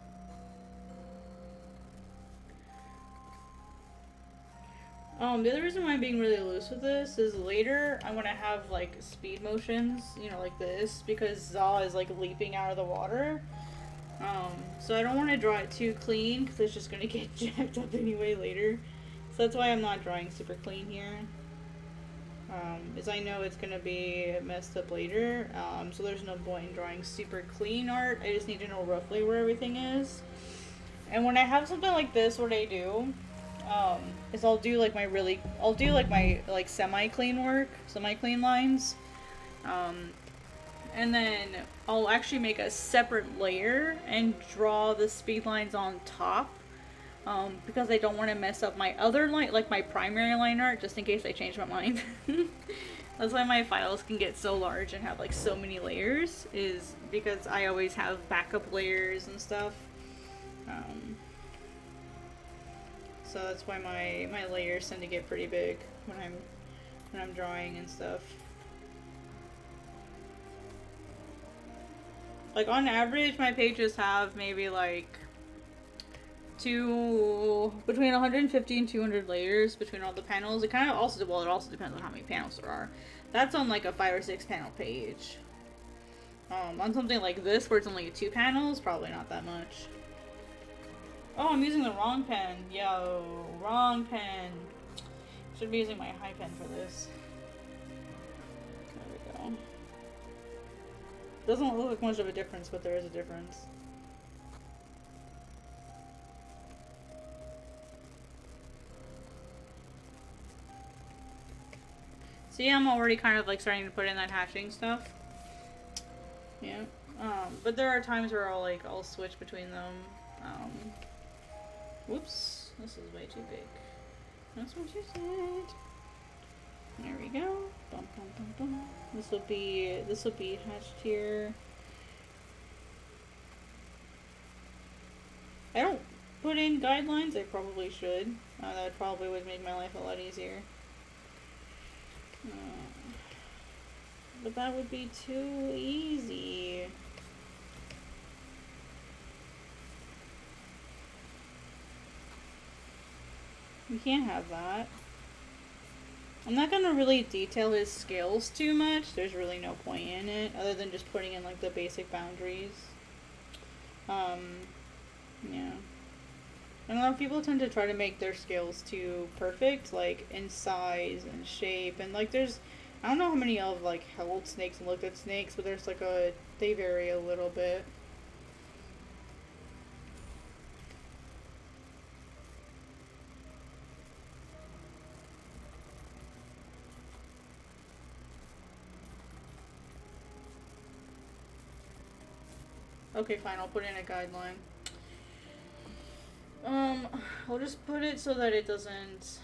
The other reason why I'm being really loose with this is later I want to have, like, speed motions, you know, like this, because Zaw is, like, leaping out of the water. So I don't want to draw it too clean, because it's just going to get jacked up anyway later. So that's why I'm not drawing super clean here. Is I know it's going to be messed up later, so there's no point in drawing super clean art. I just need to know roughly where everything is. And when I have something like this, what I do, is I'll do like my semi-clean work, semi-clean lines. And then I'll actually make a separate layer and draw the speed lines on top. Because I don't want to mess up my other line, like my primary line art, just in case I change my mind. That's why my files can get so large and have like so many layers, is because I always have backup layers and stuff. So that's why my layers tend to get pretty big when I'm drawing and stuff. Like on average, my pages have maybe like between 150 and 200 layers between all the panels. It kind of also, well, it also depends on how many panels there are. That's on like a 5 or 6 panel page. On something like this where it's only 2 panels, probably not that much. Oh, I'm using the wrong pen. Yo, wrong pen. Should be using my high pen for this. There we go. Doesn't look like much of a difference, but there is a difference. See, I'm already kind of like starting to put in that hatching stuff. Yeah. But there are times where I'll switch between them. Whoops, this is way too big. That's what you said. There we go. Bum, bum, bum, bum. This will be hatched here. I don't put in guidelines. I probably should. That probably would make my life a lot easier. But that would be too easy. We can't have that. I'm not gonna really detail his scales too much. There's really no point in it, other than just putting in like the basic boundaries. Yeah. And a lot of people tend to try to make their scales too perfect, like in size and shape, and like I don't know how many of like held snakes and looked at snakes, but there's like they vary a little bit. Okay, fine, I'll put in a guideline. I'll just put it so that it doesn't...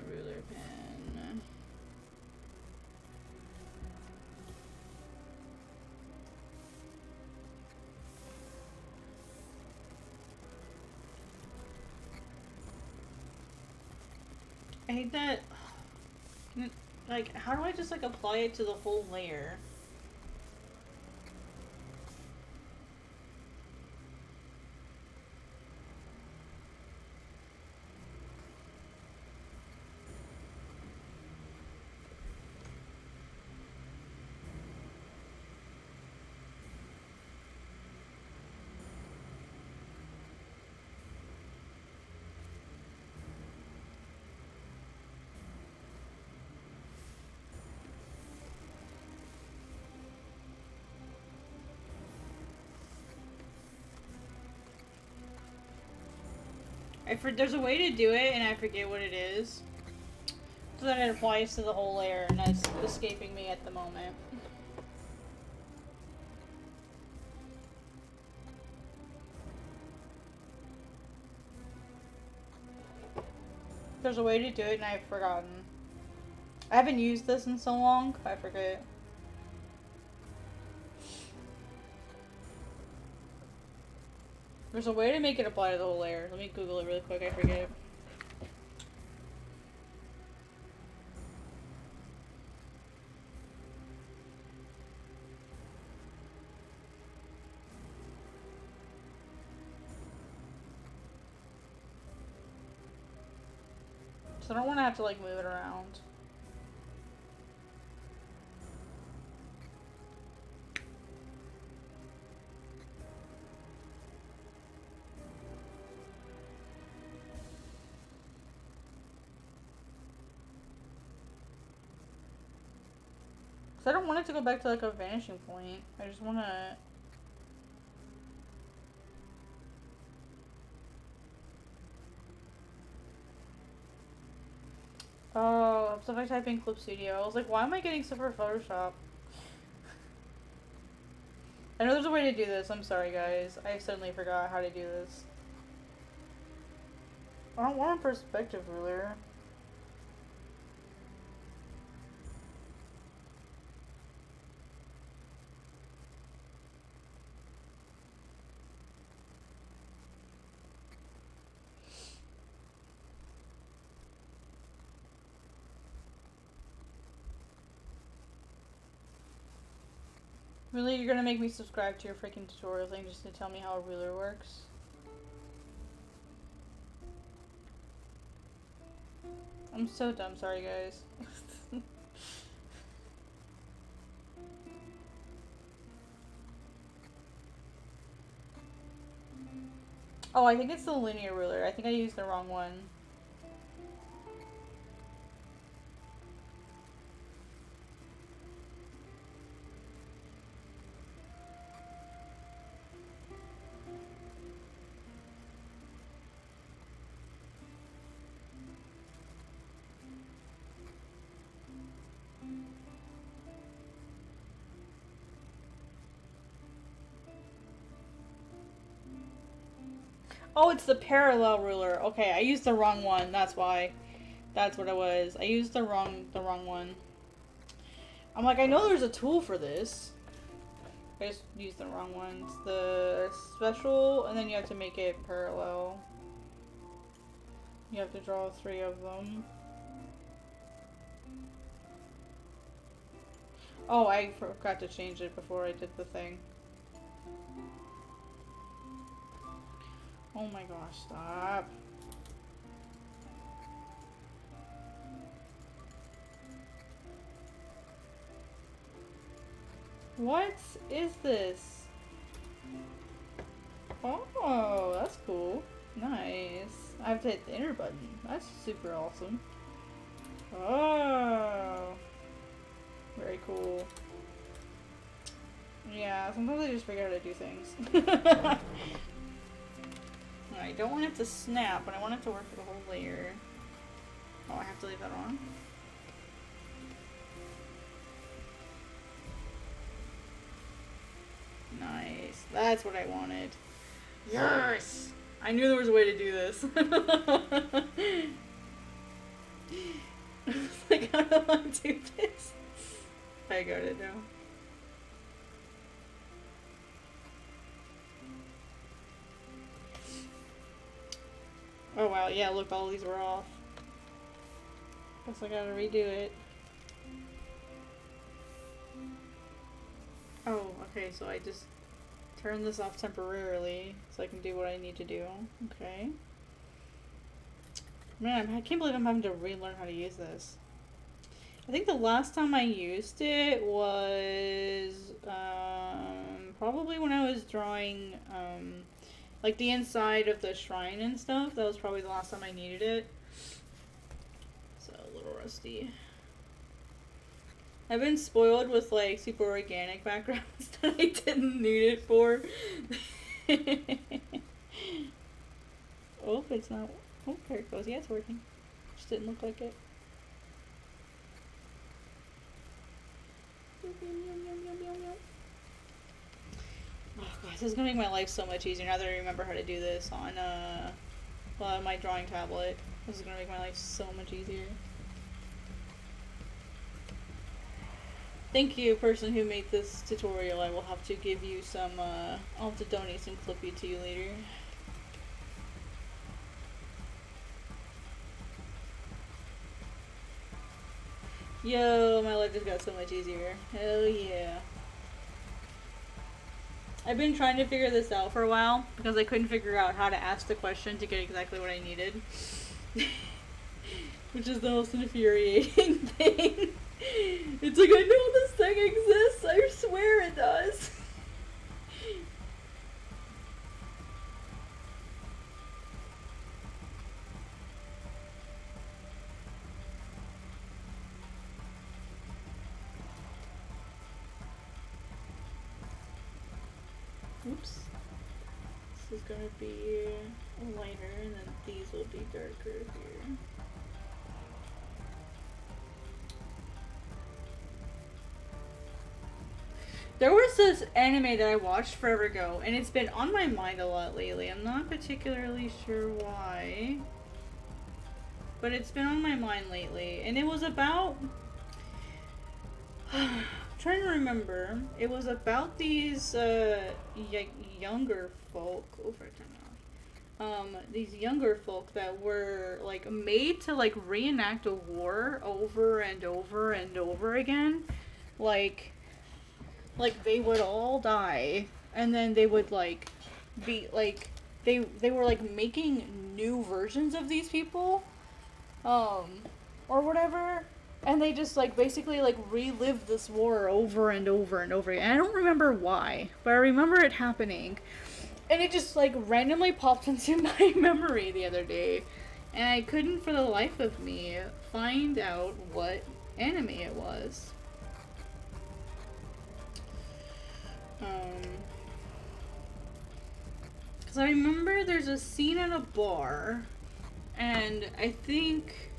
ruler pen. I hate that... Like, how do I just, like, apply it to the whole layer? There's a way to do it, and I forget what it is. So then it applies to the whole layer, and that's escaping me at the moment. There's a way to do it, and I've forgotten. I haven't used this in so long, I forget. There's a way to make it apply to the whole layer. Let me Google it really quick, I forget. So I don't want to have to like move it around. Cause I don't want it to go back to like a vanishing point. I just want to... Oh, so if I type in Clip Studio, I was like, why am I getting stuff for Photoshop? I know there's a way to do this. I'm sorry, guys. I suddenly forgot how to do this. I don't want a perspective ruler. Really? You're gonna make me subscribe to your freaking tutorial thing just to tell me how a ruler works? I'm so dumb, sorry guys. Oh, I think it's the linear ruler. I think I used the wrong one. Oh, it's the parallel ruler. Okay, I used the wrong one. That's why. That's what it was. I used the wrong one. I'm like, I know there's a tool for this. I just used the wrong one. It's the special, and then you have to make it parallel. You have to draw 3 of them. Oh, I forgot to change it before I did the thing. Oh my gosh, stop. What is this? Oh, that's cool. Nice. I have to hit the enter button. That's super awesome. Oh. Very cool. Yeah, sometimes I just forget how to do things. I don't want it to snap, but I want it to work for the whole layer. Oh, I have to leave that on? Nice. That's what I wanted. Yes! I knew there was a way to do this. Like, I don't want to do this. I got it now. Oh wow, yeah, look, all these were off. Guess I gotta redo it. Oh, okay, so I just turn this off temporarily so I can do what I need to do. Okay. Man, I can't believe I'm having to relearn how to use this. I think the last time I used it was probably when I was drawing like the inside of the shrine and stuff. That was probably the last time I needed it. So a little rusty. I've been spoiled with like super organic backgrounds that I didn't need it for. Oh, it's not. Oh, there it goes. Yeah, it's working. Just didn't look like it. Oh god, this is gonna make my life so much easier now that I remember how to do this on my drawing tablet. This is gonna make my life so much easier. Thank you, person who made this tutorial. I will have to give you some, I'll have to donate some Clippy to you later. Yo, my life just got so much easier. Hell yeah. I've been trying to figure this out for a while because I couldn't figure out how to ask the question to get exactly what I needed. Which is the most infuriating thing. It's like, I know this thing exists, I swear it does. Oops. This is gonna be lighter, and then these will be darker here. There was this anime that I watched forever ago, and it's been on my mind a lot lately. I'm not particularly sure why, but it's been on my mind lately, and it was about... I'm trying to remember. It was about these younger folk. These younger folk that were like made to like reenact a war over and over and over again. Like they would all die, and then they would like be like they were like making new versions of these people, or whatever. And they just, like, basically, like, relived this war over and over and over again. And I don't remember why, but I remember it happening. And it just, like, randomly popped into my memory the other day. And I couldn't, for the life of me, find out what anime it was. Because I remember there's a scene at a bar, and I think...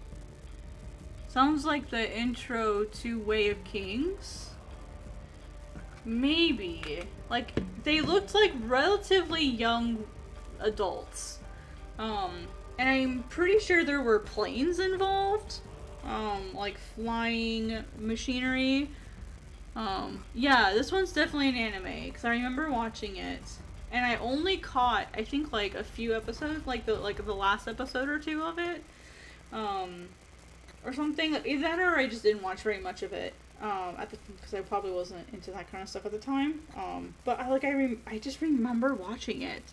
sounds like the intro to Way of Kings. Maybe. Like, they looked like relatively young adults. And I'm pretty sure there were planes involved. Like flying machinery. Yeah, this one's definitely an anime, because I remember watching it. And I only caught, I think, like, a few episodes, like the last episode or two of it. Or something. Either that or I just didn't watch very much of it. Because I probably wasn't into that kind of stuff at the time. But I just remember watching it.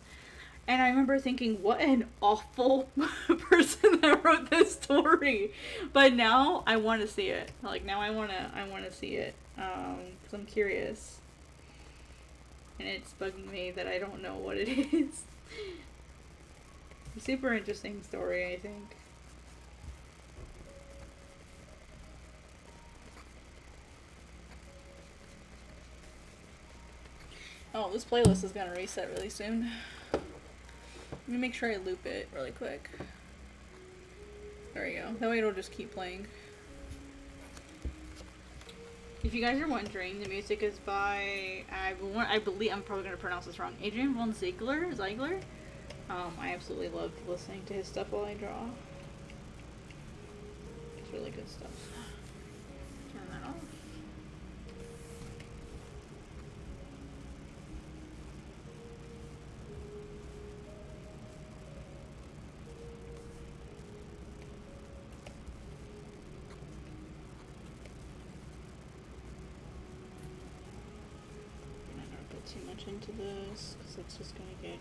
And I remember thinking, what an awful person that wrote this story. But now I want to see it. Like, now I want to see it. Because I'm curious. And it's bugging me that I don't know what it is. A super interesting story, I think. Oh, this playlist is gonna reset really soon. Let me make sure I loop it really quick. There we go. That way it'll just keep playing. If you guys are wondering, the music is by, I believe, I'm probably gonna pronounce this wrong, Adrian von Ziegler? I absolutely love listening to his stuff while I draw. It's really good stuff. Turn that off. Too much into this because it's just gonna get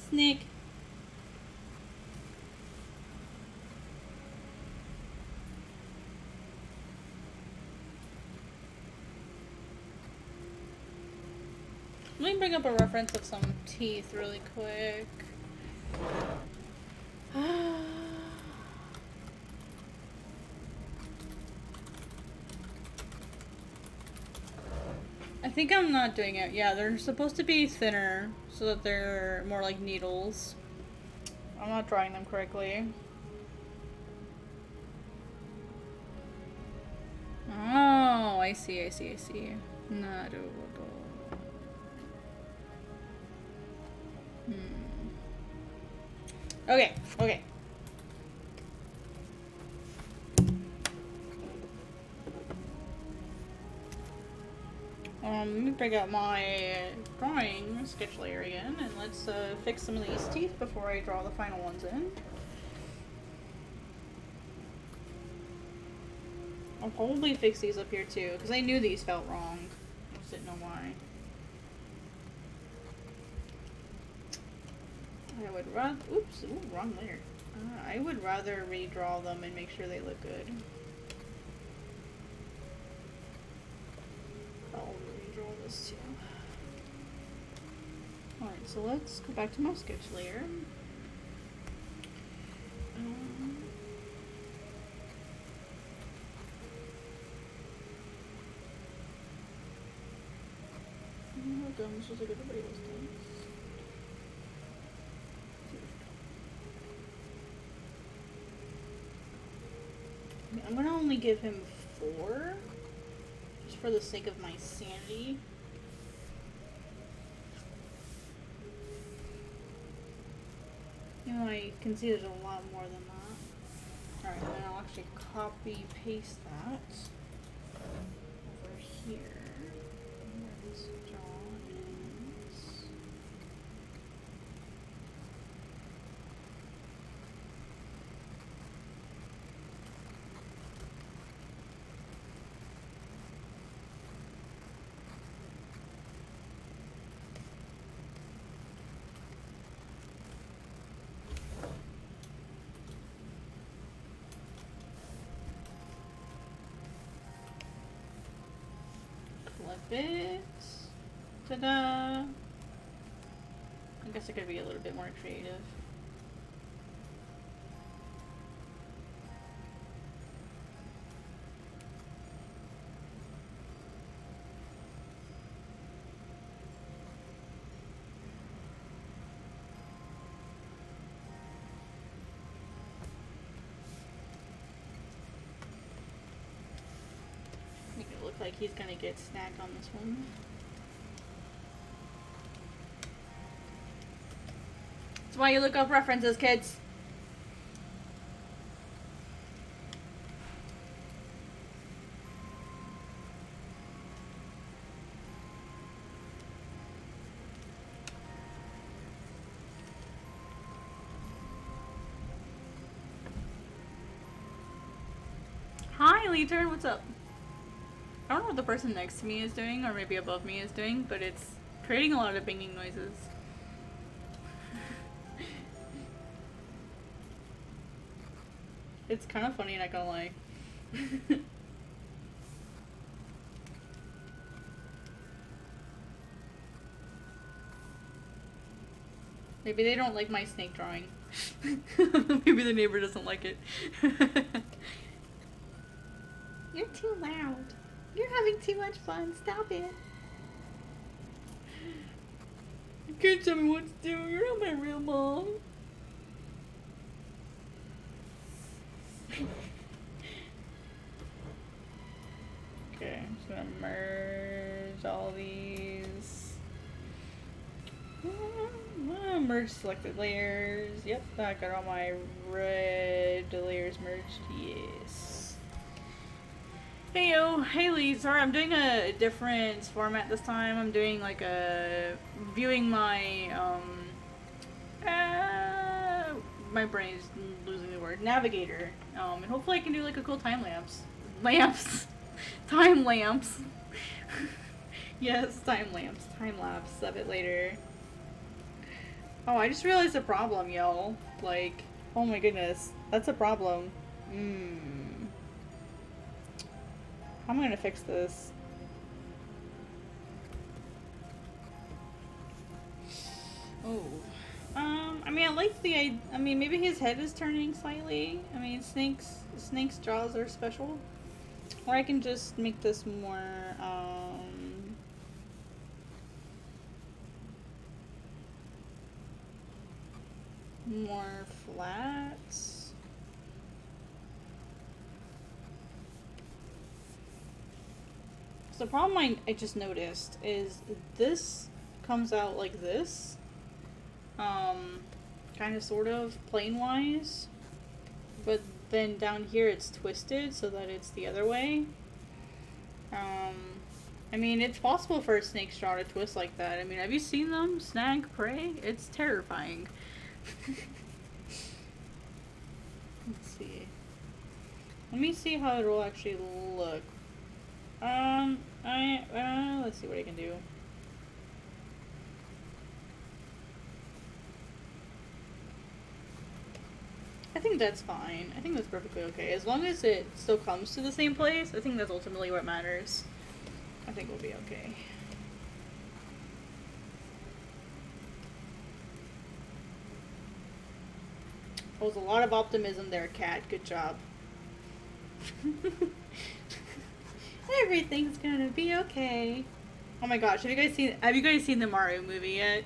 snake. Let me bring up a reference of some teeth really quick. I think I'm not doing it. Yeah, they're supposed to be thinner so that they're more like needles. I'm not drawing them correctly. Oh, I see. Naruhodo. Okay. Let me bring out my drawing sketch layer again, and let's fix some of these teeth before I draw the final ones in. I'll probably fix these up here too, because I knew these felt wrong. I just didn't know why. I would rather, oops, ooh, wrong layer. I would rather redraw them and make sure they look good. I'll redraw this too. Alright, so let's go back to my sketch layer. This was like everybody else does. I'm gonna only give him 4, just for the sake of my sanity. You know, I can see there's a lot more than that. Alright, then I'll actually copy paste that over here. It. Ta-da! I guess I could be a little bit more creative. Like he's gonna get snagged on this one. That's why you look up references, kids. Hi, Leeter, what's up? I don't know what the person next to me is doing, or maybe above me is doing, but it's creating a lot of banging noises. It's kind of funny, not gonna lie. Maybe they don't like my snake drawing. Maybe the neighbor doesn't like it. You're too loud. You're having too much fun. Stop it. You can't tell me what to do. You're not my real mom. Okay, I'm just gonna merge all these. Merge selected layers. Yep, I got all my red layers merged. Yes. Heyo, Haley, sorry, I'm doing a different format this time. I'm doing like a viewing my my brain is losing the word, navigator, and hopefully I can do like a cool time lapse. Yes, time lapse of it later. Oh, I just realized a problem, y'all. Like, oh my goodness, that's a problem. How am I gonna fix this? like I mean, maybe his head is turning slightly. I mean, snakes' jaws are special. Or I can just make this more, more flat. So the problem I just noticed is this comes out like this. Kind of sort of plane-wise. But then down here it's twisted so that it's the other way. I mean, it's possible for a snake straw to twist like that. I mean, have you seen them snag prey? It's terrifying. Let's see. Let me see how it will actually look. Let's see what I can do. I think that's fine. I think that's perfectly okay. As long as it still comes to the same place, I think that's ultimately what matters. I think we'll be okay. There was a lot of optimism there, Cat. Good job. Everything's gonna be okay. Oh my gosh, have you guys seen the Mario movie yet?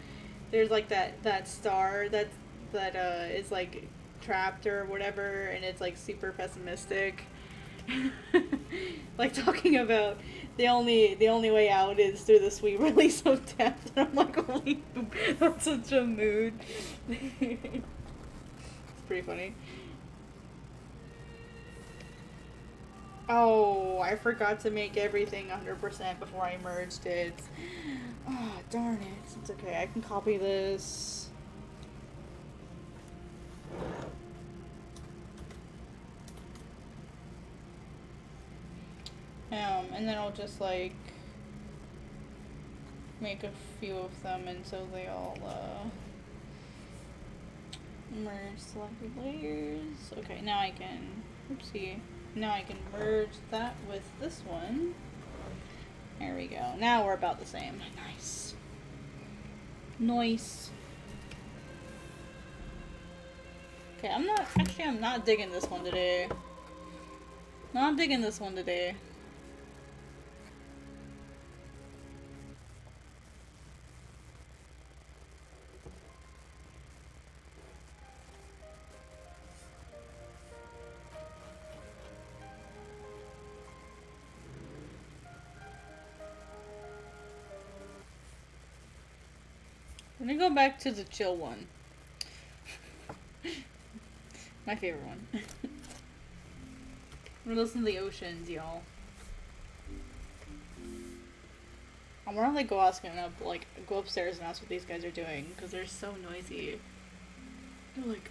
There's like that star that is like trapped or whatever, and it's like super pessimistic. Like talking about the only way out is through the sweet release of death. And I'm like, holy, that's such a mood. It's pretty funny. Oh, I forgot to make everything 100% before I merged it. Oh, darn it. It's okay. I can copy this. And then I'll just like make a few of them until they all merge selected layers. Okay, now I can, oopsie, now I can merge that with this one. There we go. Now we're about the same. Nice. Nice. Okay, I'm not digging this one today. Not digging this one today. Let me go back to the chill one. My favorite one. We're listening to the oceans, y'all. I wonder if they go asking up, like, go upstairs and ask what these guys are doing, because they're so noisy. They're like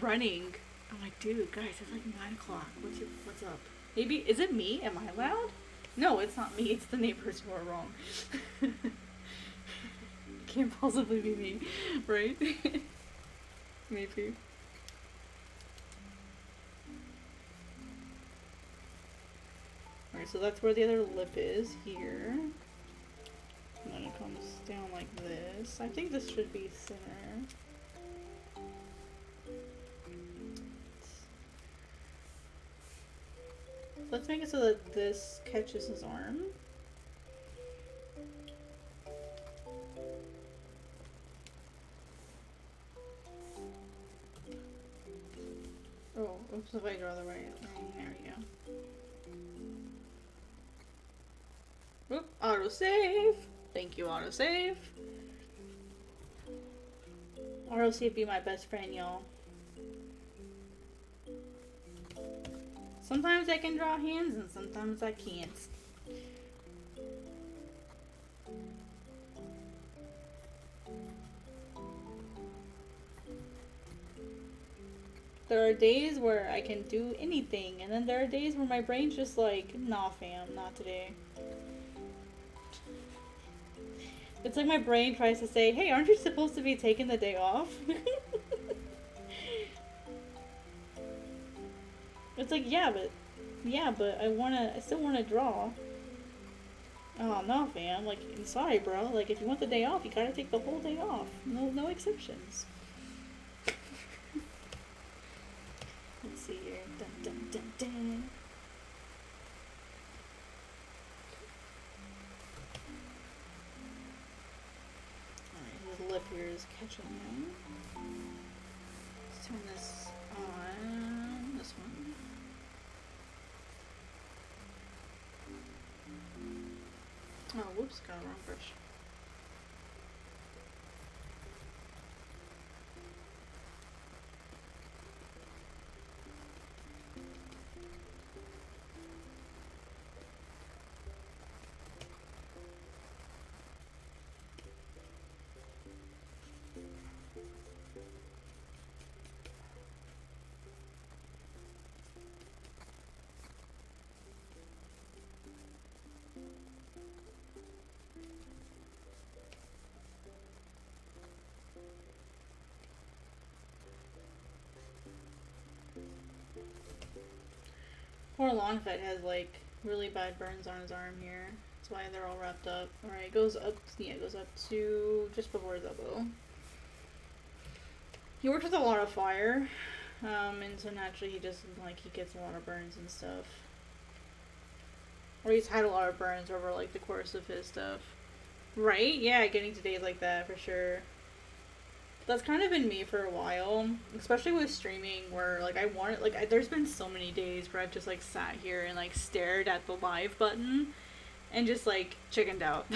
running. I'm like, dude, guys, it's like 9 o'clock. What's up? Maybe, is it me? Am I loud? No, it's not me. It's the neighbors who are wrong. Can't possibly be me, right? Maybe. Alright, so that's where the other lip is, here. And then it comes down like this. I think this should be thinner. Let's make it so that this catches his arm. Oh, oops, if I draw the right thing, there we go. Oop, autosave! Thank you, autosave. Autosave be my best friend, y'all. Sometimes I can draw hands and sometimes I can't. There are days where I can do anything, and then there are days where my brain's just like, nah fam, not today. It's like my brain tries to say, hey, aren't you supposed to be taking the day off? It's like, yeah, but I still wanna draw. Oh, no fam, like, I'm sorry bro, like, if you want the day off, you gotta take the whole day off. No exceptions. Alright, his lip here is catching him. Let's turn this on. This one. Oh, whoops, got a wrong brush. Poor Longfet has like really bad burns on his arm here. That's why they're all wrapped up. Alright, it goes up, yeah, it goes up to just before his elbow. He works with a lot of fire, and so naturally he just, like, he gets a lot of burns and stuff. Or he's had a lot of burns over, like, the course of his stuff. Right? Yeah, getting to days like that, for sure. That's kind of been me for a while, especially with streaming, where, like, there's been so many days where I've just, like, sat here and, like, stared at the live button and just, like, chickened out.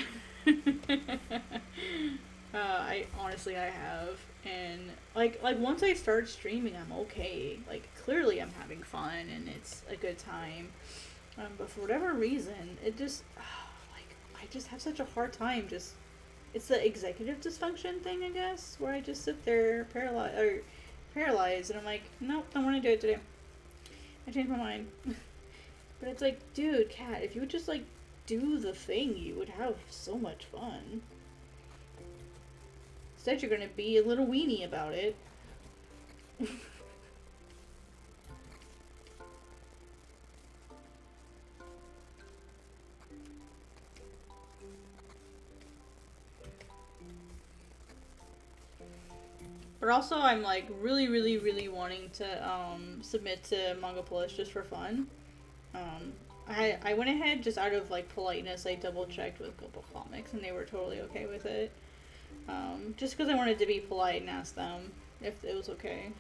I have, and, like, once I start streaming, I'm okay. Like, clearly I'm having fun, and it's a good time, but for whatever reason, it just, like, I just have such a hard time just... It's the executive dysfunction thing, I guess, where I just sit there paralyzed, and I'm like, nope, don't want to do it today. I changed my mind. But it's like, dude, Kat, if you would just, like, do the thing, you would have so much fun. Instead, you're gonna be a little weenie about it. But also, I'm, like, really wanting to, submit to Manga Plus just for fun. I went ahead just out of, like, politeness. I double-checked with Global Comics, and they were totally okay with it. Just because I wanted to be polite and ask them if it was okay.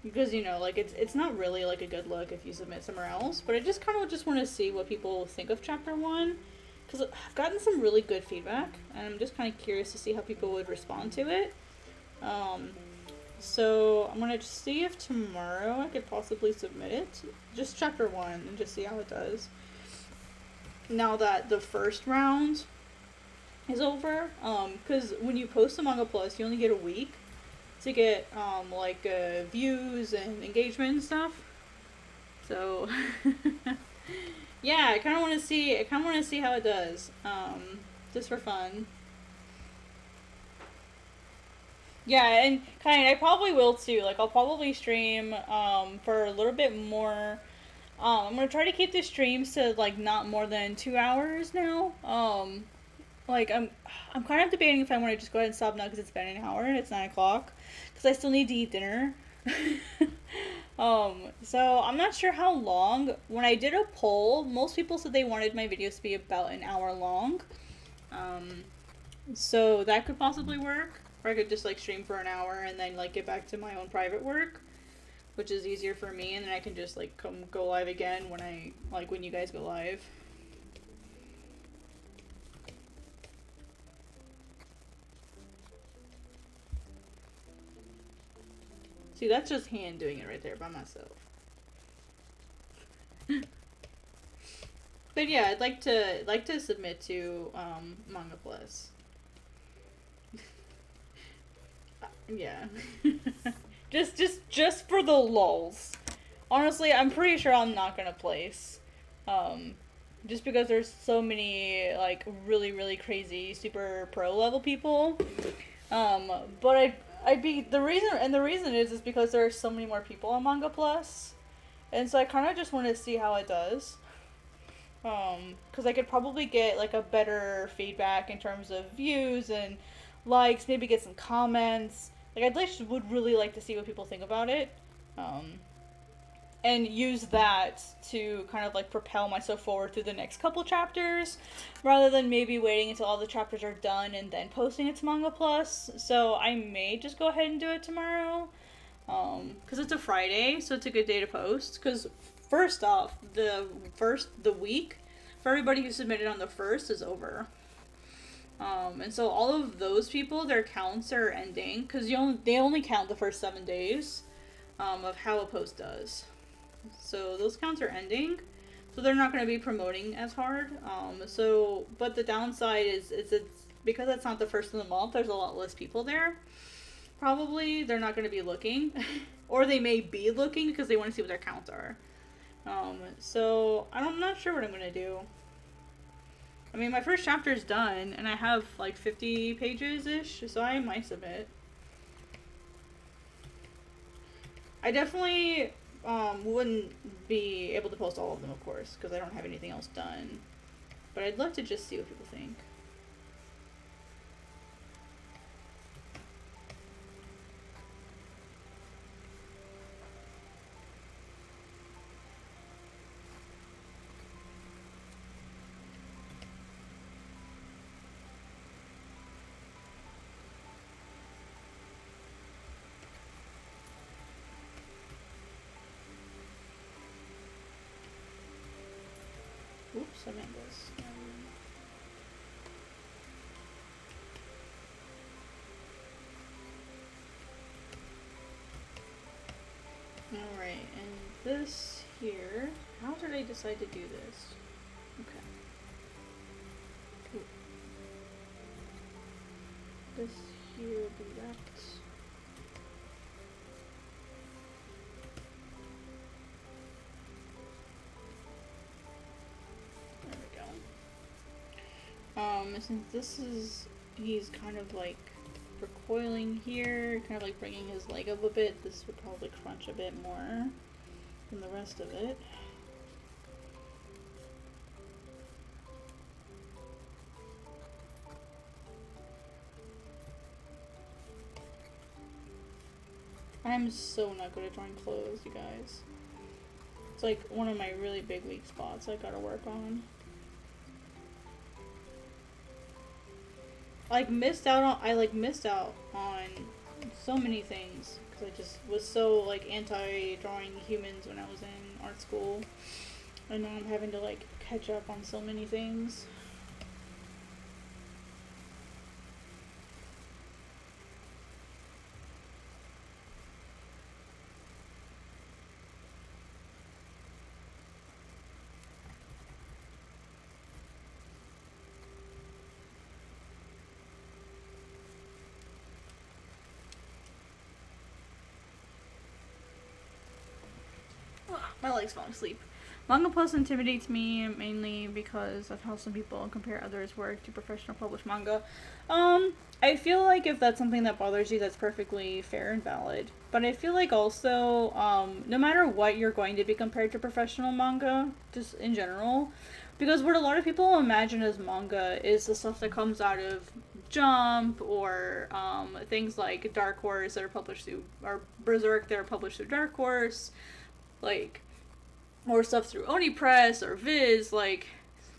Because, you know, like, it's not really, like, a good look if you submit somewhere else, but I just kind of just want to see what people think of Chapter 1. Because I've gotten some really good feedback, and I'm just kind of curious to see how people would respond to it. So I'm gonna just see if tomorrow I could possibly submit it, just chapter 1, and just see how it does. Now that the first round is over, because when you post a Manga Plus, you only get a week to get, like, views and engagement and stuff. So, yeah, I kind of want to see how it does, just for fun. Yeah, and I probably will too. Like, I'll probably stream for a little bit more. I'm gonna try to keep the streams to, like, not more than 2 hours now. Like, I'm kind of debating if I want to just go ahead and stop now because it's been an hour and it's 9 o'clock. Because I still need to eat dinner. So I'm not sure how long. When I did a poll, most people said they wanted my videos to be about an hour long. So that could possibly work. Or I could just, like, stream for an hour and then, like, get back to my own private work, which is easier for me, and then I can just, like, go live again when you guys go live. See, that's just hand doing it right there by myself. But yeah, I'd like to submit to Manga Plus. Yeah. just for the lulz. Honestly, I'm pretty sure I'm not gonna place. Just because there's so many, like, really crazy super pro level people. But the reason is because there are so many more people on Manga Plus. And so I kind of just want to see how it does. Because I could probably get, like, a better feedback in terms of views and likes, maybe get some comments. Like, would really like to see what people think about it. and use that to kind of like propel myself forward through the next couple chapters rather than maybe waiting until all the chapters are done and then posting it to Manga Plus. So I may just go ahead and do it tomorrow, because it's a Friday, so it's a good day to post. Because first off, the week for everybody who submitted on the 1st is over. And so all of those people, their counts are ending, because they only count the first 7 days of how a post does. So those counts are ending, so they're not going to be promoting as hard. But the downside is it's because it's not the first of the month, there's a lot less people there. Probably they're not going to be looking, or they may be looking because they want to see what their counts are. So I'm not sure what I'm going to do. I mean, my first chapter is done, and I have like 50 pages-ish, so I might submit. I definitely wouldn't be able to post all of them, of course, because I don't have anything else done. But I'd love to just see what people think. Oops, I meant this. Alright, and this here, how did I decide to do this? Okay. Cool. This here will be that. Since he's kind of like recoiling here, kind of like bringing his leg up a bit, this would probably crunch a bit more than the rest of it. I'm so not good at drawing clothes, you guys. It's like one of my really big weak spots I gotta work on. I missed out on so many things because I just was so like anti-drawing humans when I was in art school, and now I'm having to like catch up on so many things. My leg's falling asleep. Manga Plus intimidates me mainly because of how some people compare others' work to professional published manga. I feel like if that's something that bothers you, that's perfectly fair and valid. But I feel like also, no matter what you're going to be compared to professional manga, just in general, because what a lot of people imagine as manga is the stuff that comes out of Jump, or things like Dark Horse that are published through, or Berserk that are published through Dark Horse, like, or stuff through Oni Press or Viz. Like,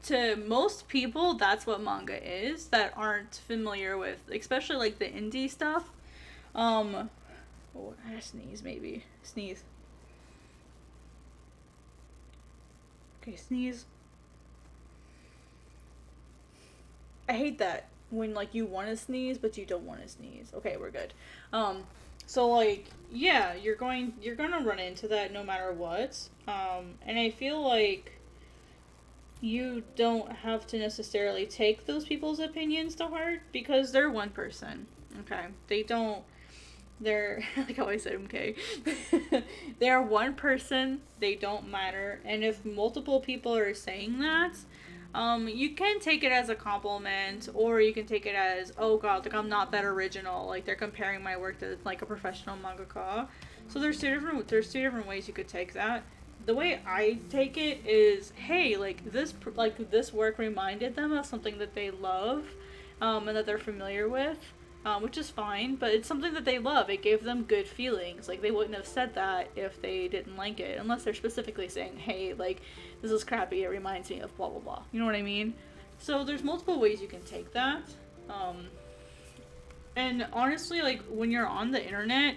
to most people, that's what manga is that aren't familiar with, especially like the indie stuff. Oh, I sneeze, maybe. Sneeze. Okay, sneeze. I hate that when like you want to sneeze but you don't want to sneeze. Okay, we're good. So like, yeah, you're gonna run into that no matter what. And I feel like you don't have to necessarily take those people's opinions to heart because they're one person. Okay, they're like how I said, okay. They're one person, they don't matter, and if multiple people are saying that, you can take it as a compliment, or you can take it as, oh god, like I'm not that original, like they're comparing my work to like a professional mangaka. So there's two different ways you could take that. The way I take it is, hey, like this work reminded them of something that they love, and that they're familiar with. which is fine, but it's something that they love. It gave them good feelings. Like, they wouldn't have said that if they didn't like it, unless they're specifically saying, hey, like, this is crappy, it reminds me of blah blah blah. You know what I mean? So there's multiple ways you can take that. And honestly, like, when you're on the internet,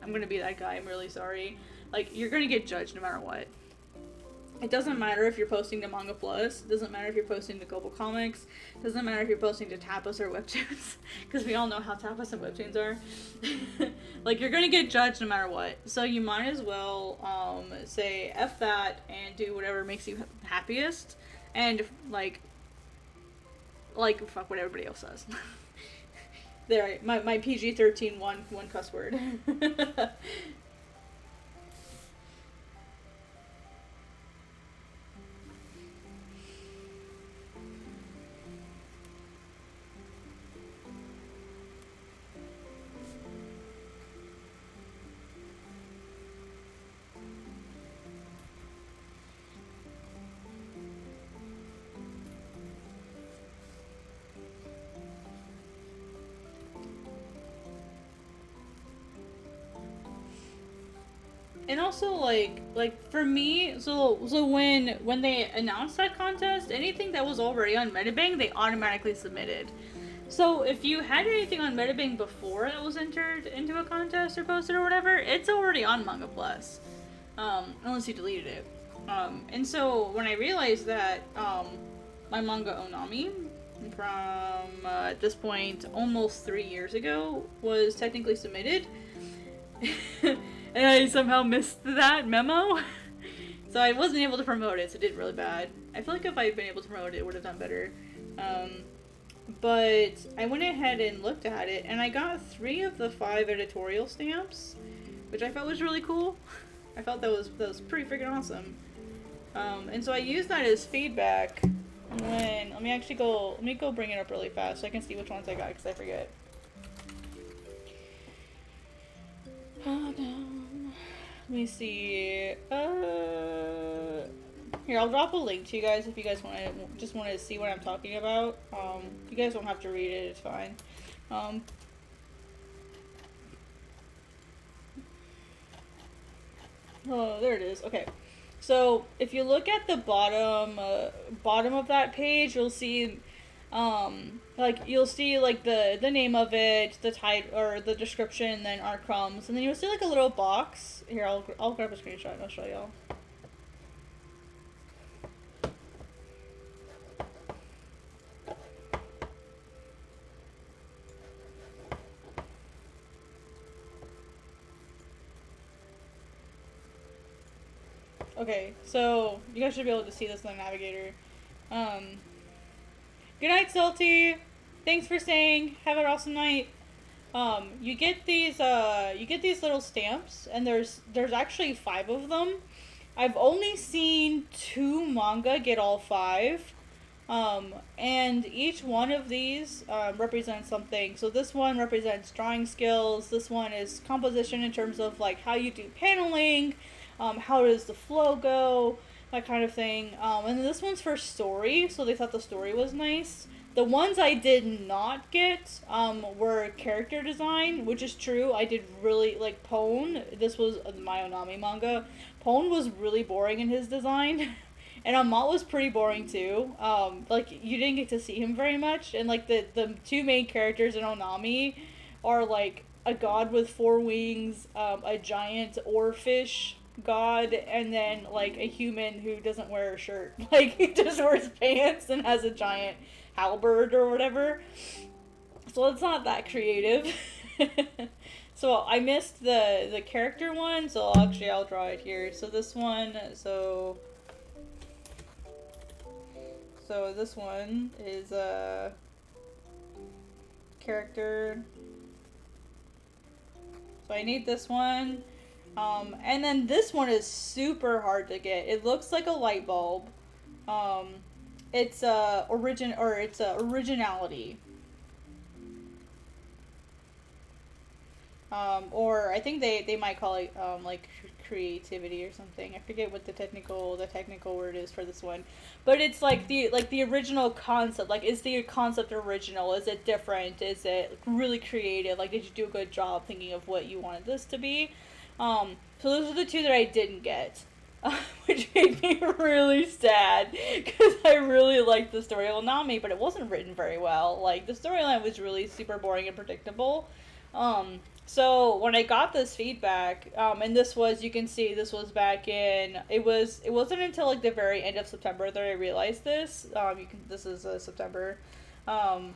I'm gonna be that guy, I'm really sorry. Like, you're gonna get judged no matter what. It doesn't matter if you're posting to Manga Plus, it doesn't matter if you're posting to Global Comics, it doesn't matter if you're posting to Tapas or Webtoons, because we all know how Tapas and Webtoons are. Like, you're gonna get judged no matter what. So you might as well say F that and do whatever makes you happiest, and like fuck what everybody else says. There, my PG-13 one cuss word. And also, like for me, so when they announced that contest, anything that was already on Metabang, they automatically submitted. So if you had anything on Metabang before that was entered into a contest or posted or whatever, it's already on Manga Plus, unless you deleted it. And so when I realized that my manga Onami from at this point almost 3 years ago was technically submitted. And I somehow missed that memo. So I wasn't able to promote it, so it did really bad. I feel like if I had been able to promote it, it would have done better. But I went ahead and looked at it, and I got 3 of the 5 editorial stamps, which I felt was really cool. I felt that was pretty freaking awesome. And so I used that as feedback when, let me go bring it up really fast so I can see which ones I got, because I forget. Oh no. Let me see. Here, I'll drop a link to you guys if you guys want to see what I'm talking about. You guys don't have to read it, it's fine. Oh, there it is. Okay. So, if you look at the bottom of that page, you'll see like the name of it, the title or the description, then ArtCrumbs, and then you'll see like a little box. Here, I'll grab a screenshot and I'll show y'all. Okay, so you guys should be able to see this in the navigator. Good night, Salty. Thanks for staying. Have an awesome night. You get these little stamps, and there's actually 5 of them. I've only seen 2 manga get all 5. And each one of these represents something. So this one represents drawing skills. This one is composition in terms of like how you do paneling, how does the flow go, that kind of thing. And this one's for story, so they thought the story was nice. The ones I did not get were character design, which is true. I did really, like, Pone, this was my Onami manga. Pone was really boring in his design. And Amat was pretty boring too. Like, you didn't get to see him very much. And, like, the 2 main characters in Onami are, like, a god with 4 wings, a giant oarfish god, and then, like, a human who doesn't wear a shirt. Like, he just wears pants and has a giant halberd or whatever. So it's not that creative. So I missed the character one, so I'll draw it here. So this one, so this one is a character. So I need this one. And then this one is super hard to get. It looks like a light bulb. It's originality. Or I think they might call it like creativity or something. I forget what the technical word is for this one, but it's like the original concept. Like, is the concept original? Is it different? Is it really creative? Like, did you do a good job thinking of what you wanted this to be? So those are the two that I didn't get. Which made me really sad because I really liked the story of Nami, but it wasn't written very well. Like, the storyline was really super boring and predictable. So when I got this feedback, and this was, you can see this was back in, it wasn't until like the very end of September that I realized this. This is September. And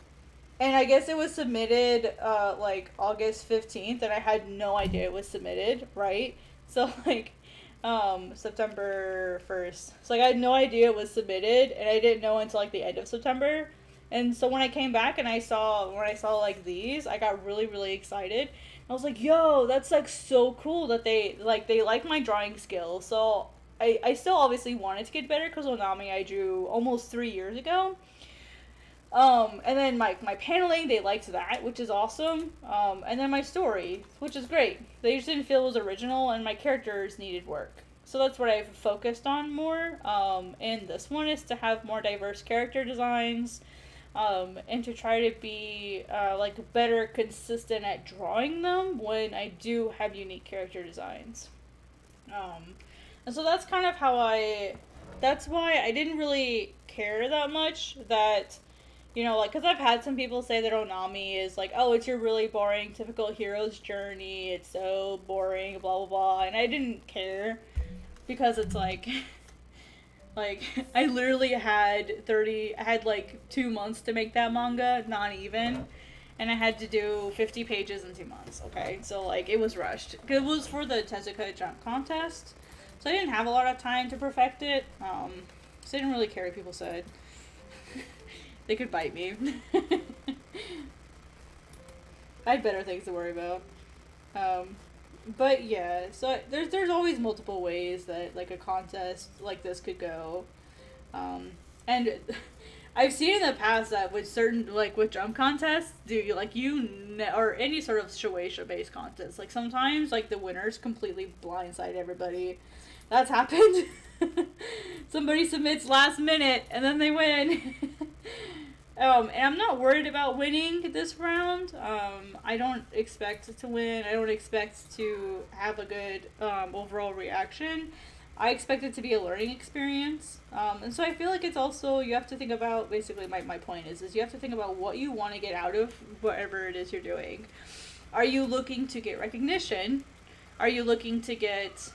I guess it was submitted like August 15th, and I had no idea it was submitted, right? So like September 1st. So like I had no idea it was submitted, and I didn't know until like the end of September. And so when I came back and I saw like these, I got really, really excited. I was like, yo, that's like so cool that they like my drawing skills. So I still obviously wanted to get better because Onami I drew almost 3 years ago. And then my paneling, they liked that, which is awesome. And then my story, which is great. They just didn't feel it was original, and my characters needed work. So that's what I've focused on more. And this one is to have more diverse character designs, and to try to be like better consistent at drawing them when I do have unique character designs. And so that's kind of that's why I didn't really care that much that, you know, like, because I've had some people say that Onami is like, oh, it's your really boring, typical hero's journey, it's so boring, blah, blah, blah, and I didn't care, because it's like, like, I literally had like 2 months to make that manga, not even, and I had to do 50 pages in 2 months, okay, so, like, it was rushed. It was for the Tezuka Jump Contest, so I didn't have a lot of time to perfect it, so I didn't really care what people said. They could bite me. I had better things to worry about. But yeah, so there's always multiple ways that like a contest like this could go. And I've seen in the past that with certain, like with jump contests, or any sort of Shueisha based contest, like sometimes like the winners completely blindside everybody. That's happened. Somebody submits last minute and then they win. And I'm not worried about winning this round. I don't expect to win. I don't expect to have a good overall reaction. I expect it to be a learning experience. And so I feel like it's also, you have to think about, basically my point is you have to think about what you want to get out of whatever it is you're doing. Are you looking to get recognition? Are you looking to get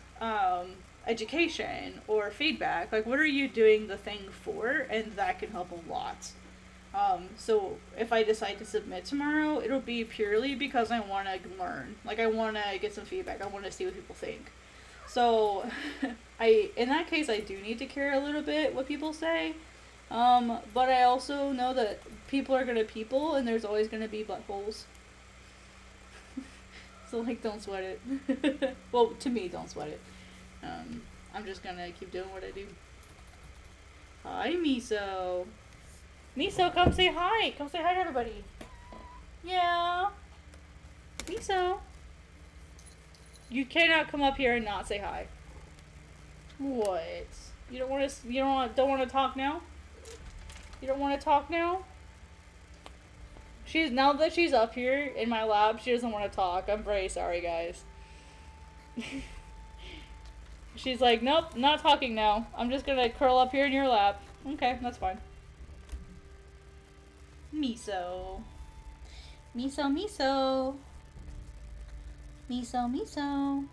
education or feedback? Like, what are you doing the thing for? And that can help a lot. So if I decide to submit tomorrow, it'll be purely because I want to learn. Like, I want to get some feedback. I want to see what people think. So, in that case, I do need to care a little bit what people say. But I also know that people are going to people, and there's always going to be buttholes. So, like, don't sweat it. Well, to me, don't sweat it. I'm just going to keep doing what I do. Hi, Miso. Miso, come say hi. Come say hi to everybody. Yeah. Miso. You cannot come up here and not say hi. What? You don't want to? Don't want to talk now? You don't want to talk now? Now that she's up here in my lab, she doesn't want to talk. I'm very sorry, guys. She's like, nope, not talking now. I'm just gonna curl up here in your lap. Okay, that's fine. Miso. Miso, Miso. Miso, Miso.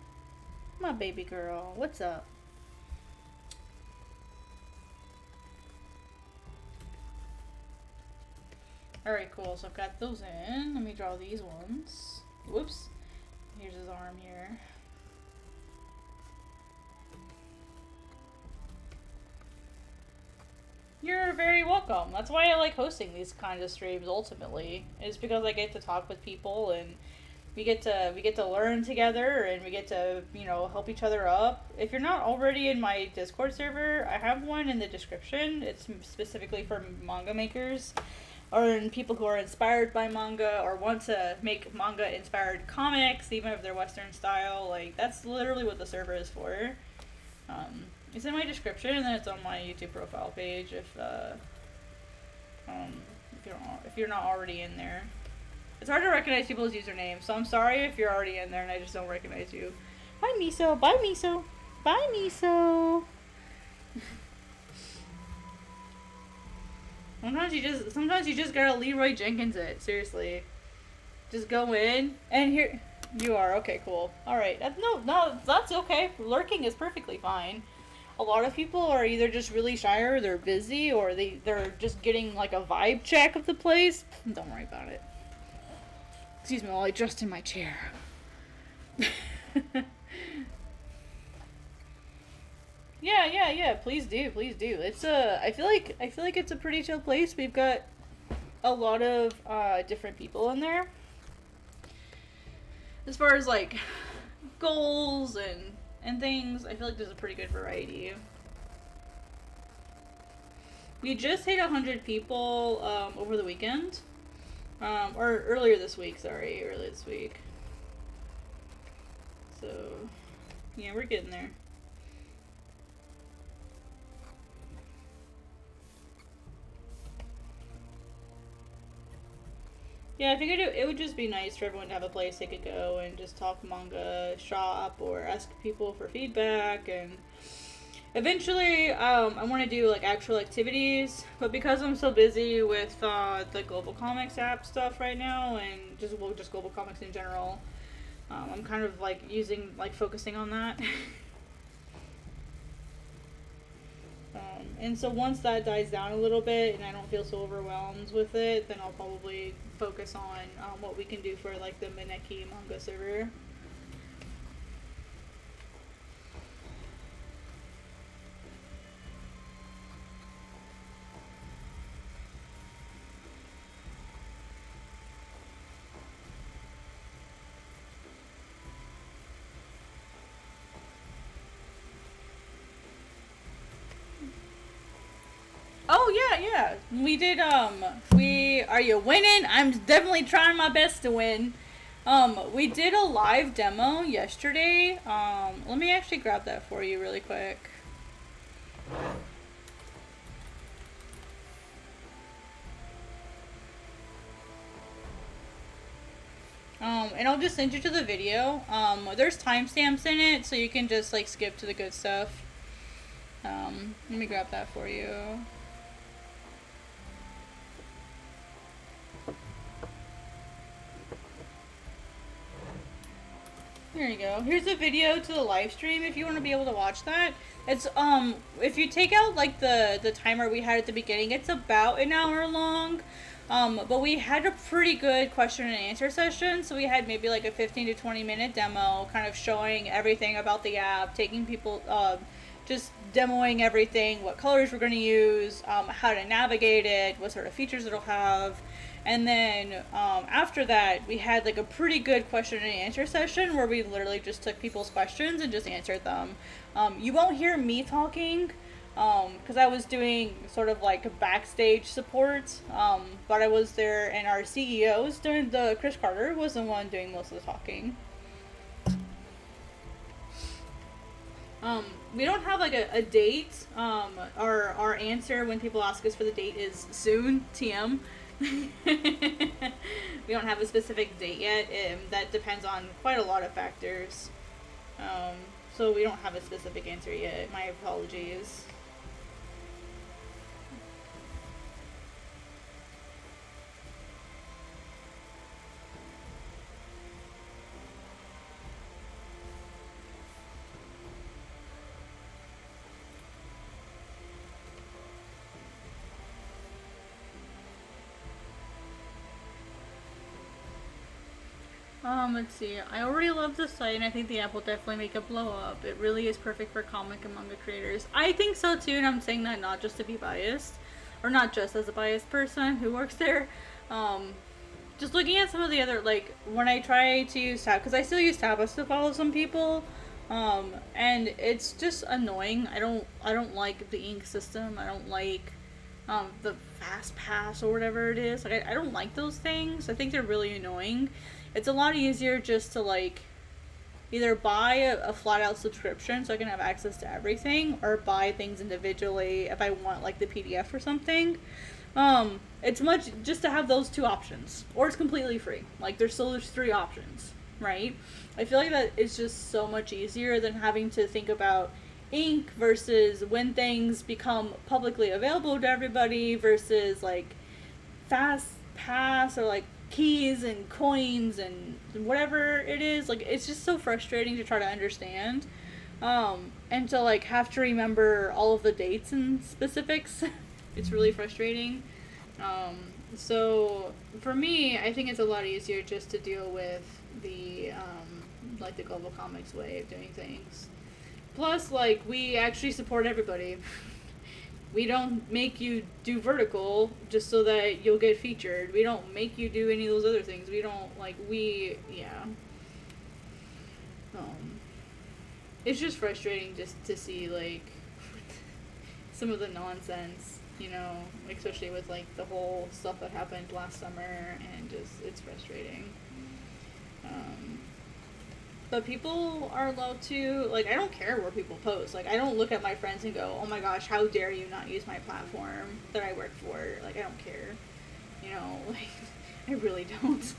My baby girl. What's up? Alright, cool. So I've got those in. Let me draw these ones. Whoops. Here's his arm here. You're very welcome. That's why I like hosting these kind of streams ultimately. Is because I get to talk with people and we get to learn together and we get to, you know, help each other up. If you're not already in my Discord server, I have one in the description. It's specifically for manga makers. or people who are inspired by manga or want to make manga inspired comics, even if they're Western style. Like, that's literally what the server is for. It's in my description, and then it's on my YouTube profile page if you're not already in there. It's hard to recognize people's usernames, so I'm sorry if you're already in there and I just don't recognize you. Bye, Miso. Bye, Miso. Bye, Miso. Sometimes you just gotta Leroy Jenkins it. Seriously, just go in and here you are. Okay, cool. All right. No, that's okay. Lurking is perfectly fine. A lot of people are either just really shy or they're busy or they're just getting like a vibe check of the place. Don't worry about it. Excuse me while I adjust in my chair. Yeah. Please do. It's I feel like it's a pretty chill place. We've got a lot of different people in there. As far as like goals and things, I feel like there's a pretty good variety. We just hit 100 people over the weekend. Or earlier this week, earlier this week. So, yeah, we're getting there. Yeah, I figured it would just be nice for everyone to have a place they could go and just talk manga, shop, or ask people for feedback, and eventually, I want to do like actual activities, but because I'm so busy with the Global Comics app stuff right now, and just Global Comics in general, I'm kind of like focusing on that. And so once that dies down a little bit and I don't feel so overwhelmed with it, then I'll probably focus on what we can do for like the Maneki manga server. Oh yeah. We did are you winning? I'm definitely trying my best to win. We did a live demo yesterday. Let me actually grab that for you really quick. And I'll just send you to the video. There's timestamps in it, so you can just like skip to the good stuff. Let me grab that for you. There you go. Here's a video to the live stream if you want to be able to watch that. It's if you take out like the timer we had at the beginning, it's about an hour long. But we had a pretty good question and answer session, so we had maybe like a 15 to 20 minute demo kind of showing everything about the app, taking people just demoing everything, what colors we're going to use, how to navigate it, what sort of features it'll have. And then after that, we had like a pretty good question and answer session where we literally just took people's questions and just answered them. You won't hear me talking because I was doing sort of like backstage support, but I was there, and our CEO was doing Chris Carter was the one doing most of the talking. We don't have like a date. Our answer when people ask us for the date is soon, TM. We don't have a specific date yet. That depends on quite a lot of factors. So we don't have a specific answer yet. My apologies. Let's see. I already love the site, and I think the app will definitely make it blow up. It really is perfect for comic and manga creators. I think so too, and I'm saying that not just to be biased, or not just as a biased person who works there. Just looking at some of the other, like, when I try to use Tab, because I still use Tabas to follow some people, and it's just annoying. I don't like the ink system. I don't like the fast pass or whatever it is. Like, I don't like those things. I think they're really annoying. It's a lot easier just to, like, either buy a flat out subscription so I can have access to everything, or buy things individually if I want, like, the PDF or something. It's much just to have those two options, or it's completely free. Like, there's 3 options, right? I feel like that is just so much easier than having to think about ink versus when things become publicly available to everybody versus, like, fast pass or, like, keys and coins and whatever it is. Like, it's just so frustrating to try to understand, and to, like, have to remember all of the dates and specifics. It's really frustrating. So for me, I think it's a lot easier just to deal with the like the Global Comics way of doing things. Plus, like, we actually support everybody. We don't make you do vertical just so that you'll get featured. We don't make you do any of those other things. We don't, like, yeah. It's just frustrating just to see, like, some of the nonsense, you know, especially with, like, the whole stuff that happened last summer, and just, it's frustrating. But people are allowed to, like, I don't care where people post. Like, I don't look at my friends and go, oh my gosh, how dare you not use my platform that I work for. Like, I don't care. You know, like, I really don't.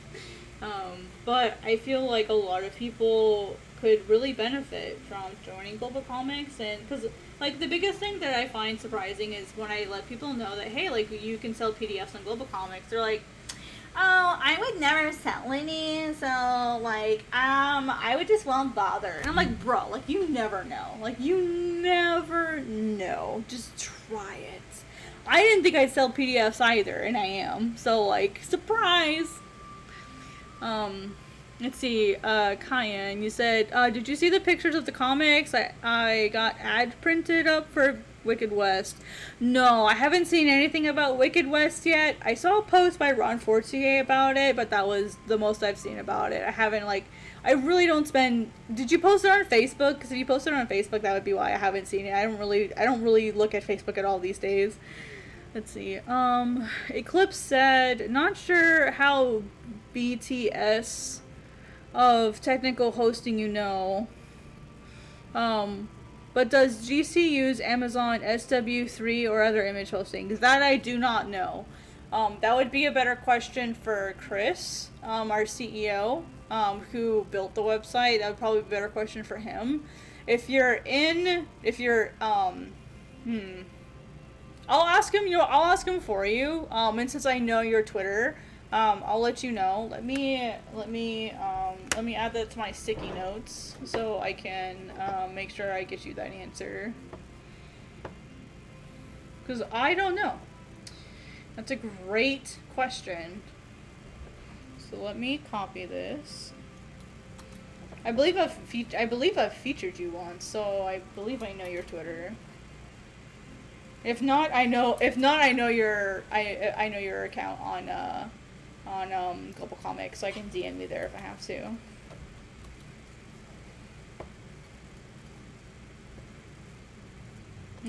But I feel like a lot of people could really benefit from joining Global Comics, and because, like, the biggest thing that I find surprising is when I let people know that, hey, like, you can sell PDFs on Global Comics, they're like, oh, I would never sell any, so, like, I would just won't bother. And I'm like, bro, like, you never know. Like, you never know. Just try it. I didn't think I'd sell PDFs either, and I am. So, like, surprise! Let's see, Kyan, you said, did you see the pictures of the comics? I got ad printed up for Wicked West. No, I haven't seen anything about Wicked West yet. I saw a post by Ron Fortier about it, but that was the most I've seen about it. I haven't, like, I really don't spend... Did you post it on Facebook? Because if you posted it on Facebook, that would be why I haven't seen it. I don't really look at Facebook at all these days. Let's see. Eclipse said, not sure how BTS of technical hosting you know. But does GC use Amazon SW3 or other image hosting? Because that I do not know. That would be a better question for Chris, our CEO, who built the website. That would probably be a better question for him. I'll ask him, I'll ask him for you. And since I know your Twitter, I'll let you know. Let me add that to my sticky notes so I can make sure I get you that answer. Because I don't know. That's a great question. So let me copy this. I believe I've featured you once, so I believe I know your Twitter. If not, I know your account on Global Comics, so I can DM you there if I have to.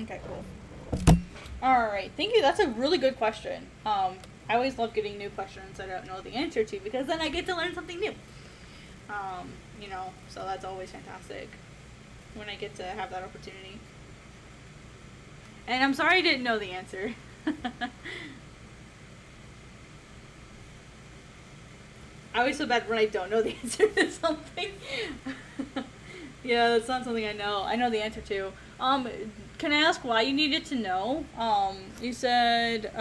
Okay, cool. Alright, thank you. That's a really good question. I always love getting new questions I don't know the answer to, because then I get to learn something new. So that's always fantastic when I get to have that opportunity. And I'm sorry I didn't know the answer. I always feel bad when I don't know the answer to something. Yeah, that's not something I know. I know the answer to. Can I ask why you needed to know? You said,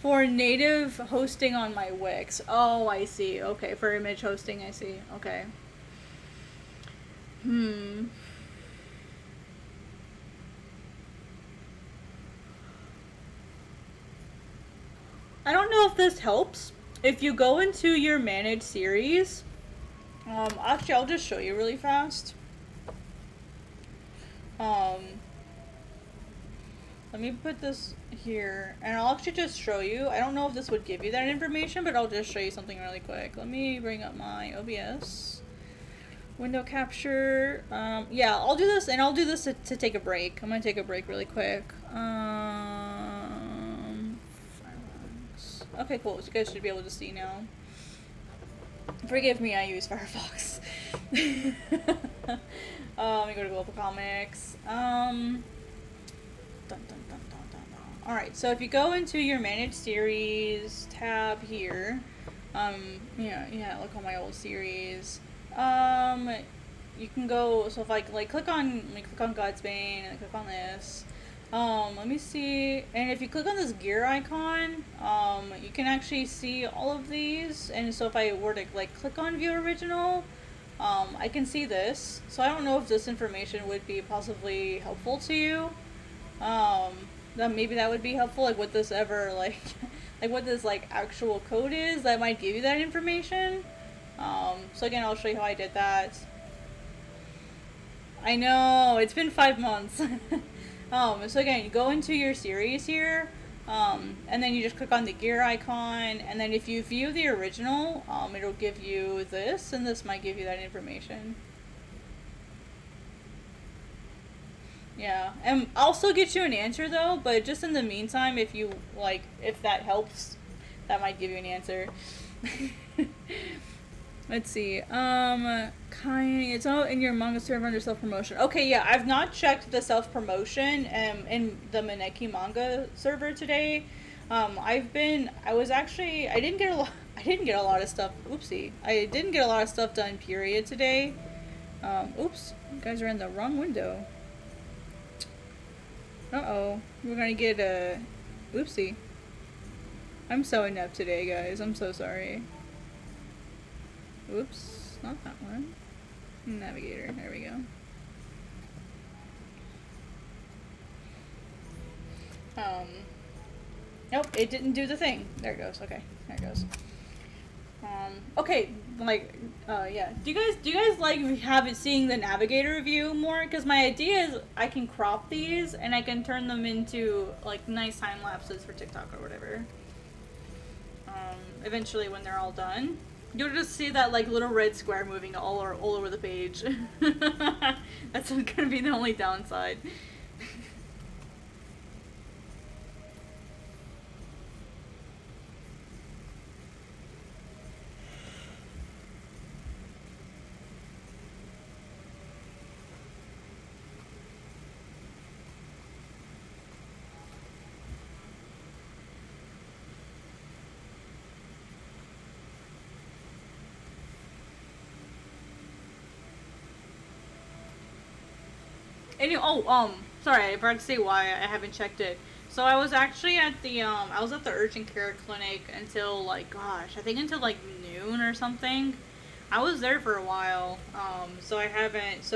for native hosting on my Wix. Oh, I see. Okay, for image hosting, I see. Okay. I don't know if this helps. If you go into your managed series, actually, I'll just show you really fast. Let me put this here, and I'll actually just show you. I don't know if this would give you that information, but I'll just show you something really quick. Let me bring up my OBS. Window capture. Yeah, I'll do this, and I'll do this to take a break. I'm gonna take a break really quick. Okay, cool. So you guys should be able to see now. Forgive me, I use Firefox. Let me go to Global Comics. Dun, dun, dun, dun, dun, dun. Alright, so if you go into your Manage Series tab here, yeah, look on my old series. You can go, so if I click on Godsbane and click on this, let me see, and if you click on this gear icon, you can actually see all of these, and so if I were to click on View Original, I can see this, so I don't know if this information would be possibly helpful to you. Then maybe that would be helpful, what this ever, what this, actual code is that might give you that information. So again, I'll show you how I did that. I know, it's been 5 months. So again, you go into your series here, and then you just click on the gear icon, and then if you view the original, it'll give you this, and this might give you that information. Yeah, and I'll still get you an answer though, but just in the meantime, if you if that helps, that might give you an answer. Let's see. It's all in your manga server under self-promotion. Okay, yeah, I've not checked the self-promotion in the Maneki manga server today. I didn't get a lot of stuff. Oopsie. I didn't get a lot of stuff done, period, today. Oops. You guys are in the wrong window. Uh-oh. We're gonna get a... Oopsie. I'm so inept today, guys. I'm so sorry. Oops. Not that one. Navigator. There we go. Nope, it didn't do the thing. There it goes. Okay, there it goes. Okay, yeah. Do you guys have it seeing the navigator view more? Because my idea is I can crop these and I can turn them into nice time lapses for TikTok or whatever. Eventually when they're all done, you'll just see that little red square moving all over the page. That's gonna be the only downside. Sorry, I forgot to say why I haven't checked it. So I was actually at the urgent care clinic until I think until noon or something. I was there for a while. So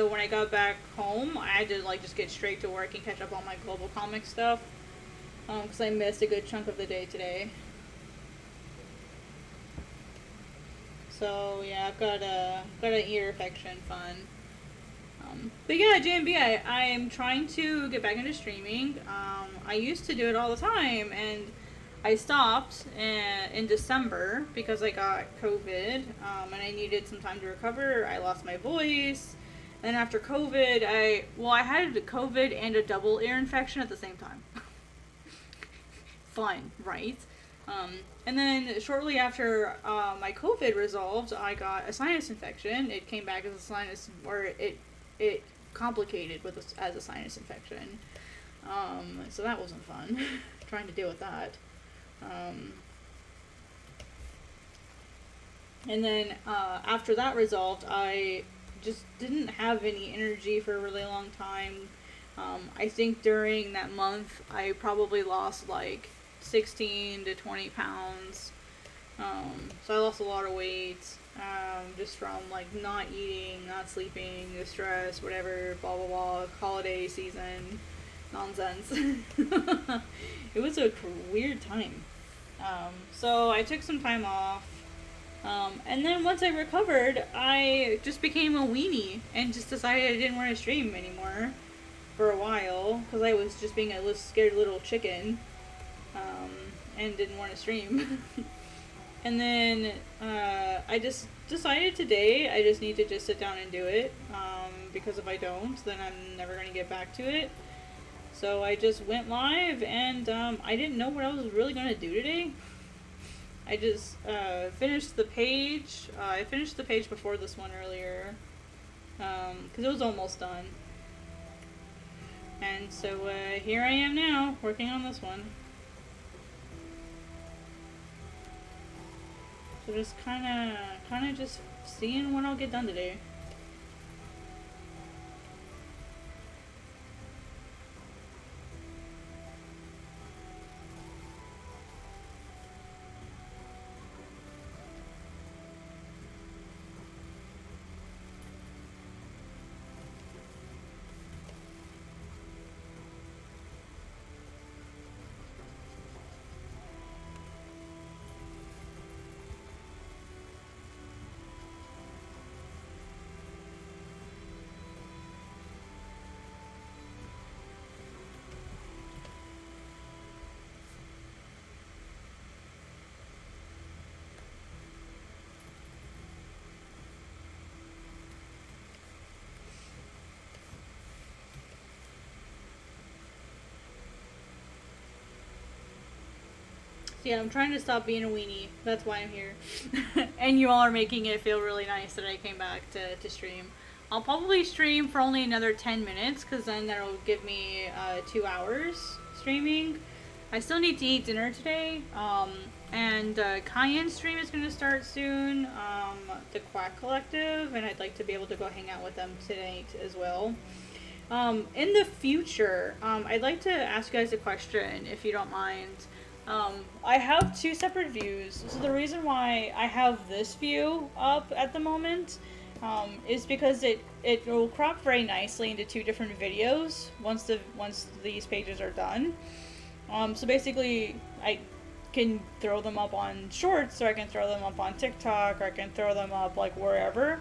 when I got back home, I had to just get straight to work and catch up on my global comic stuff. Because I missed a good chunk of the day today. So yeah, I've got an ear infection, fun. But yeah, JMB, I am trying to get back into streaming. I used to do it all the time, and I stopped in December because I got COVID, and I needed some time to recover. I lost my voice, and after COVID, I had COVID and a double ear infection at the same time. Fun, right? And then shortly after my COVID resolved, I got a sinus infection. It came back as a sinus, or it complicated as a sinus infection. So that wasn't fun, trying to deal with that. And then after that resolved, I just didn't have any energy for a really long time. I think during that month, I probably lost 16 to 20 pounds. So I lost a lot of weight. Just from not eating, not sleeping, the stress, whatever, blah blah blah, holiday season nonsense. It was a weird time. So I took some time off, and then once I recovered, I just became a weenie and just decided I didn't want to stream anymore for a while because I was just being a scared little chicken, and didn't want to stream. And then I just decided today I just need to just sit down and do it, because if I don't, then I'm never going to get back to it. So I just went live, and I didn't know what I was really going to do today. I just finished the page. I finished the page before this one earlier, because it was almost done. And so here I am now, working on this one. So just kind of just seeing when I'll get done today. Yeah, I'm trying to stop being a weenie. That's why I'm here. And you all are making it feel really nice that I came back to stream. I'll probably stream for only another 10 minutes, because then that'll give me 2 hours streaming. I still need to eat dinner today. And Cayenne's stream is going to start soon. The Quack Collective, and I'd like to be able to go hang out with them tonight as well. In the future, I'd like to ask you guys a question, if you don't mind. I have 2 separate views. So the reason why I have this view up at the moment is because it will crop very nicely into 2 different videos once these pages are done. So basically, I can throw them up on Shorts, or I can throw them up on TikTok, or I can throw them up like wherever.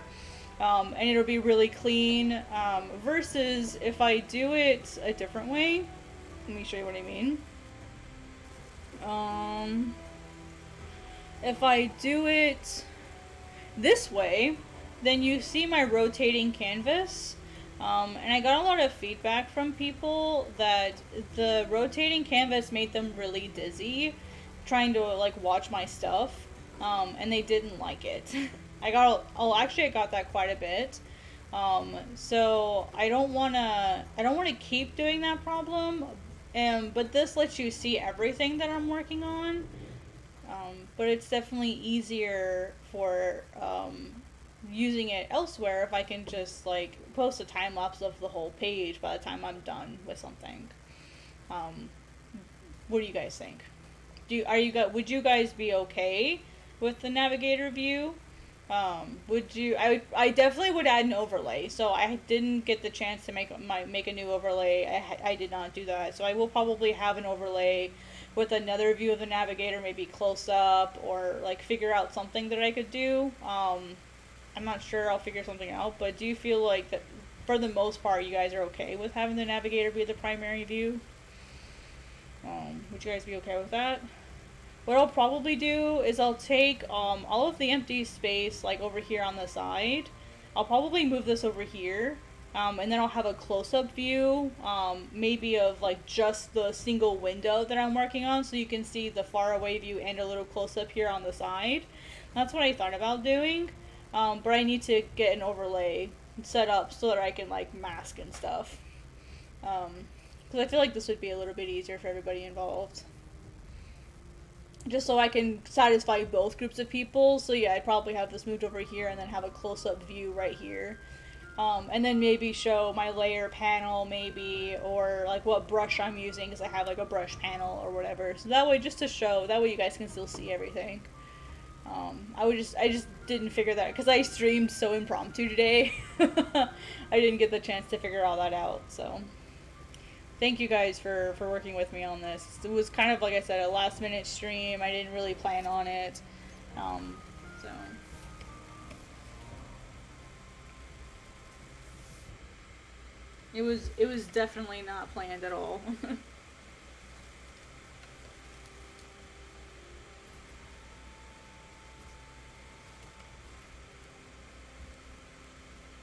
And it'll be really clean. Versus if I do it a different way, let me show you what I mean. If I do it this way, then you see my rotating canvas. And I got a lot of feedback from people that the rotating canvas made them really dizzy trying to like watch my stuff. And they didn't like it. I got that quite a bit. So I don't wanna keep doing that problem. But this lets you see everything that I'm working on. But it's definitely easier for using it elsewhere if I can just like post a time lapse of the whole page by the time I'm done with something. What do you guys think? Would you guys be okay with the navigator view? I definitely would add an overlay. So I didn't get the chance to make a new overlay. I did not do that. So I will probably have an overlay with another view of the navigator, maybe close up, or like figure out something that I could do. I'm not sure. I'll figure something out. But do you feel like that for the most part you guys are okay with having the navigator be the primary view? Would you guys be okay with that? What I'll probably do is I'll take all of the empty space like over here on the side. I'll probably move this over here, and then I'll have a close-up view, maybe of like just the single window that I'm working on, so you can see the far away view and a little close-up here on the side. That's what I thought about doing, but I need to get an overlay set up so that I can like mask and stuff. Because I feel like this would be a little bit easier for everybody involved. Just so I can satisfy both groups of people. So yeah, I'd probably have this moved over here and then have a close-up view right here. And then maybe show my layer panel maybe, or like what brush I'm using, because I have like a brush panel or whatever. So that way, just to show, that way you guys can still see everything. I just didn't figure that, because I streamed so impromptu today. I didn't get the chance to figure all that out, so. Thank you guys for working with me on this. It was kind of, like I said, a last minute stream. I didn't really plan on it. So. It was definitely not planned at all.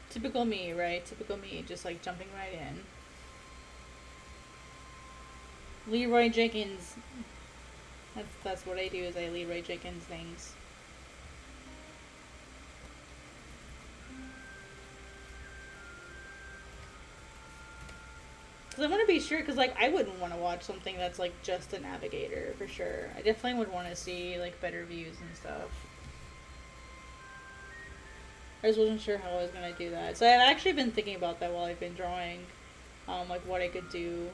Typical me, right? Typical me, just like jumping right in. Leroy Jenkins. That's what I do, is I Leroy Jenkins things. Because I want to be sure, because, like, I wouldn't want to watch something that's, like, just a navigator, for sure. I definitely would want to see, like, better views and stuff. I just wasn't sure how I was going to do that. So I've actually been thinking about that while I've been drawing, like, what I could do.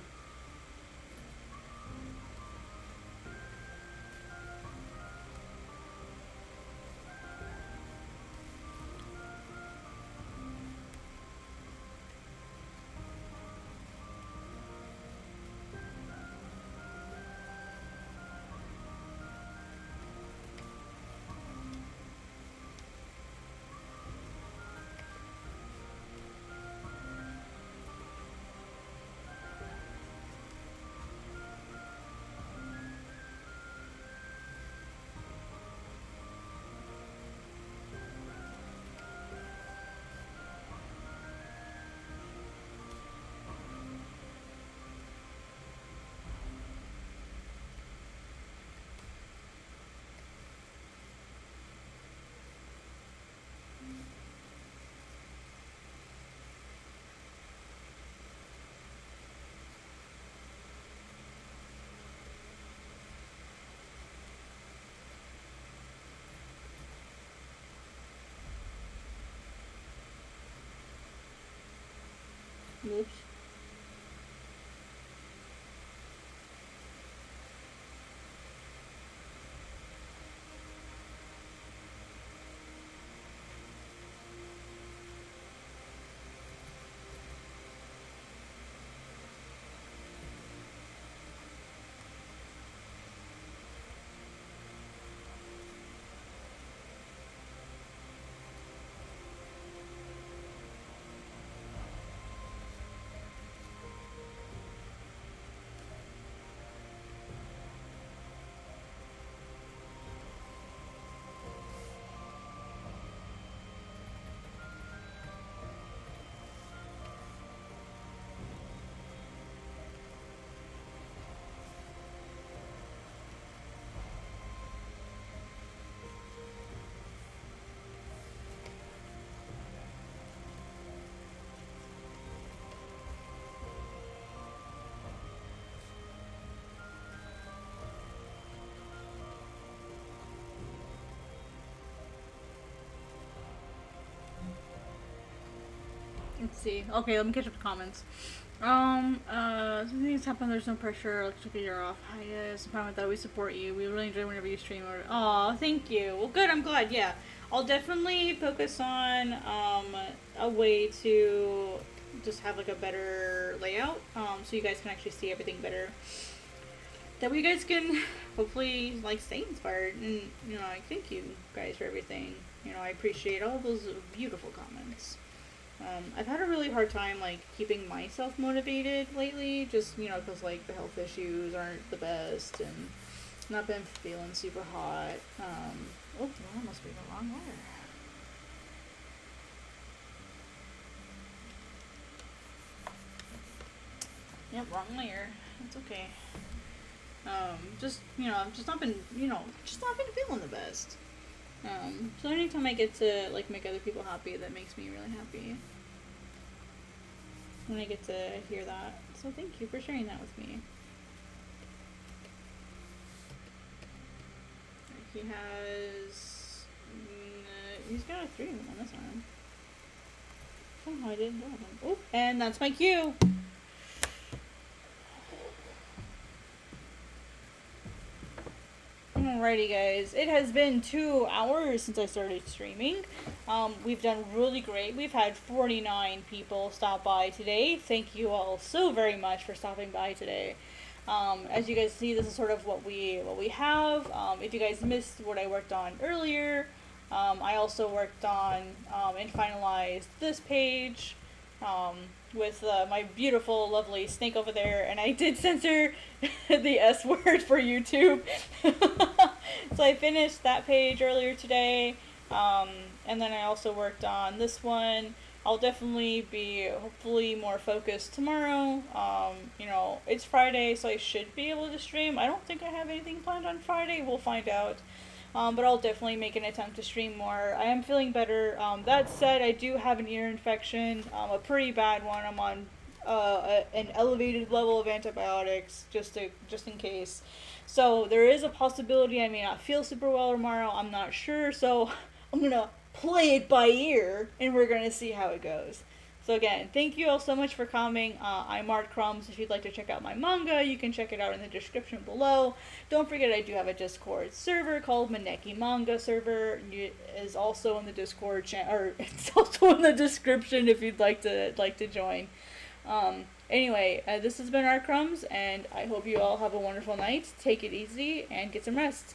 Oops. Let's see. Okay, let me catch up the comments. Something's happened. There's no pressure. Let's take a year off. Hi, yes. I'm fine with that. We support you. We really enjoy whenever you stream. Aw, thank you. Well, good. I'm glad. Yeah, I'll definitely focus on a way to just have like a better layout, so you guys can actually see everything better. That way, you guys can hopefully like stay inspired. And I thank you guys for everything. I appreciate all those beautiful comments. I've had a really hard time, like, keeping myself motivated lately, just, because, like, the health issues aren't the best, and not been feeling super hot. Oh, that must be the wrong wire. Yep, wrong layer. That's okay. I've just not been feeling the best. So anytime I get to, like, make other people happy, that makes me really happy. When I get to hear that. So thank you for sharing that with me. He has... he's got a 3 of them on this arm. Somehow I didn't draw them. Oh, and that's my cue! Alrighty guys, it has been 2 hours since I started streaming. We've done really great. We've had 49 people stop by today. Thank you all so very much for stopping by today. As you guys see, this is sort of what we have. If you guys missed what I worked on earlier, I also worked on and finalized this page. With my beautiful, lovely snake over there, and I did censor the S word for YouTube. So I finished that page earlier today, and then I also worked on this one. I'll definitely be hopefully more focused tomorrow. It's Friday, so I should be able to stream. I don't think I have anything planned on Friday. We'll find out. But I'll definitely make an attempt to stream more. I am feeling better. That said, I do have an ear infection, a pretty bad one. I'm on an elevated level of antibiotics just in case. So there is a possibility I may not feel super well tomorrow. I'm not sure. So I'm gonna play it by ear, and we're gonna see how it goes. So again, thank you all so much for coming. I'm ArtCrumbs. If you'd like to check out my manga, you can check it out in the description below. Don't forget I do have a Discord server called Maneki Manga Server. It is also in the Discord or it's also in the description if you'd like to join. Anyway, this has been ArtCrumbs, and I hope you all have a wonderful night. Take it easy and get some rest.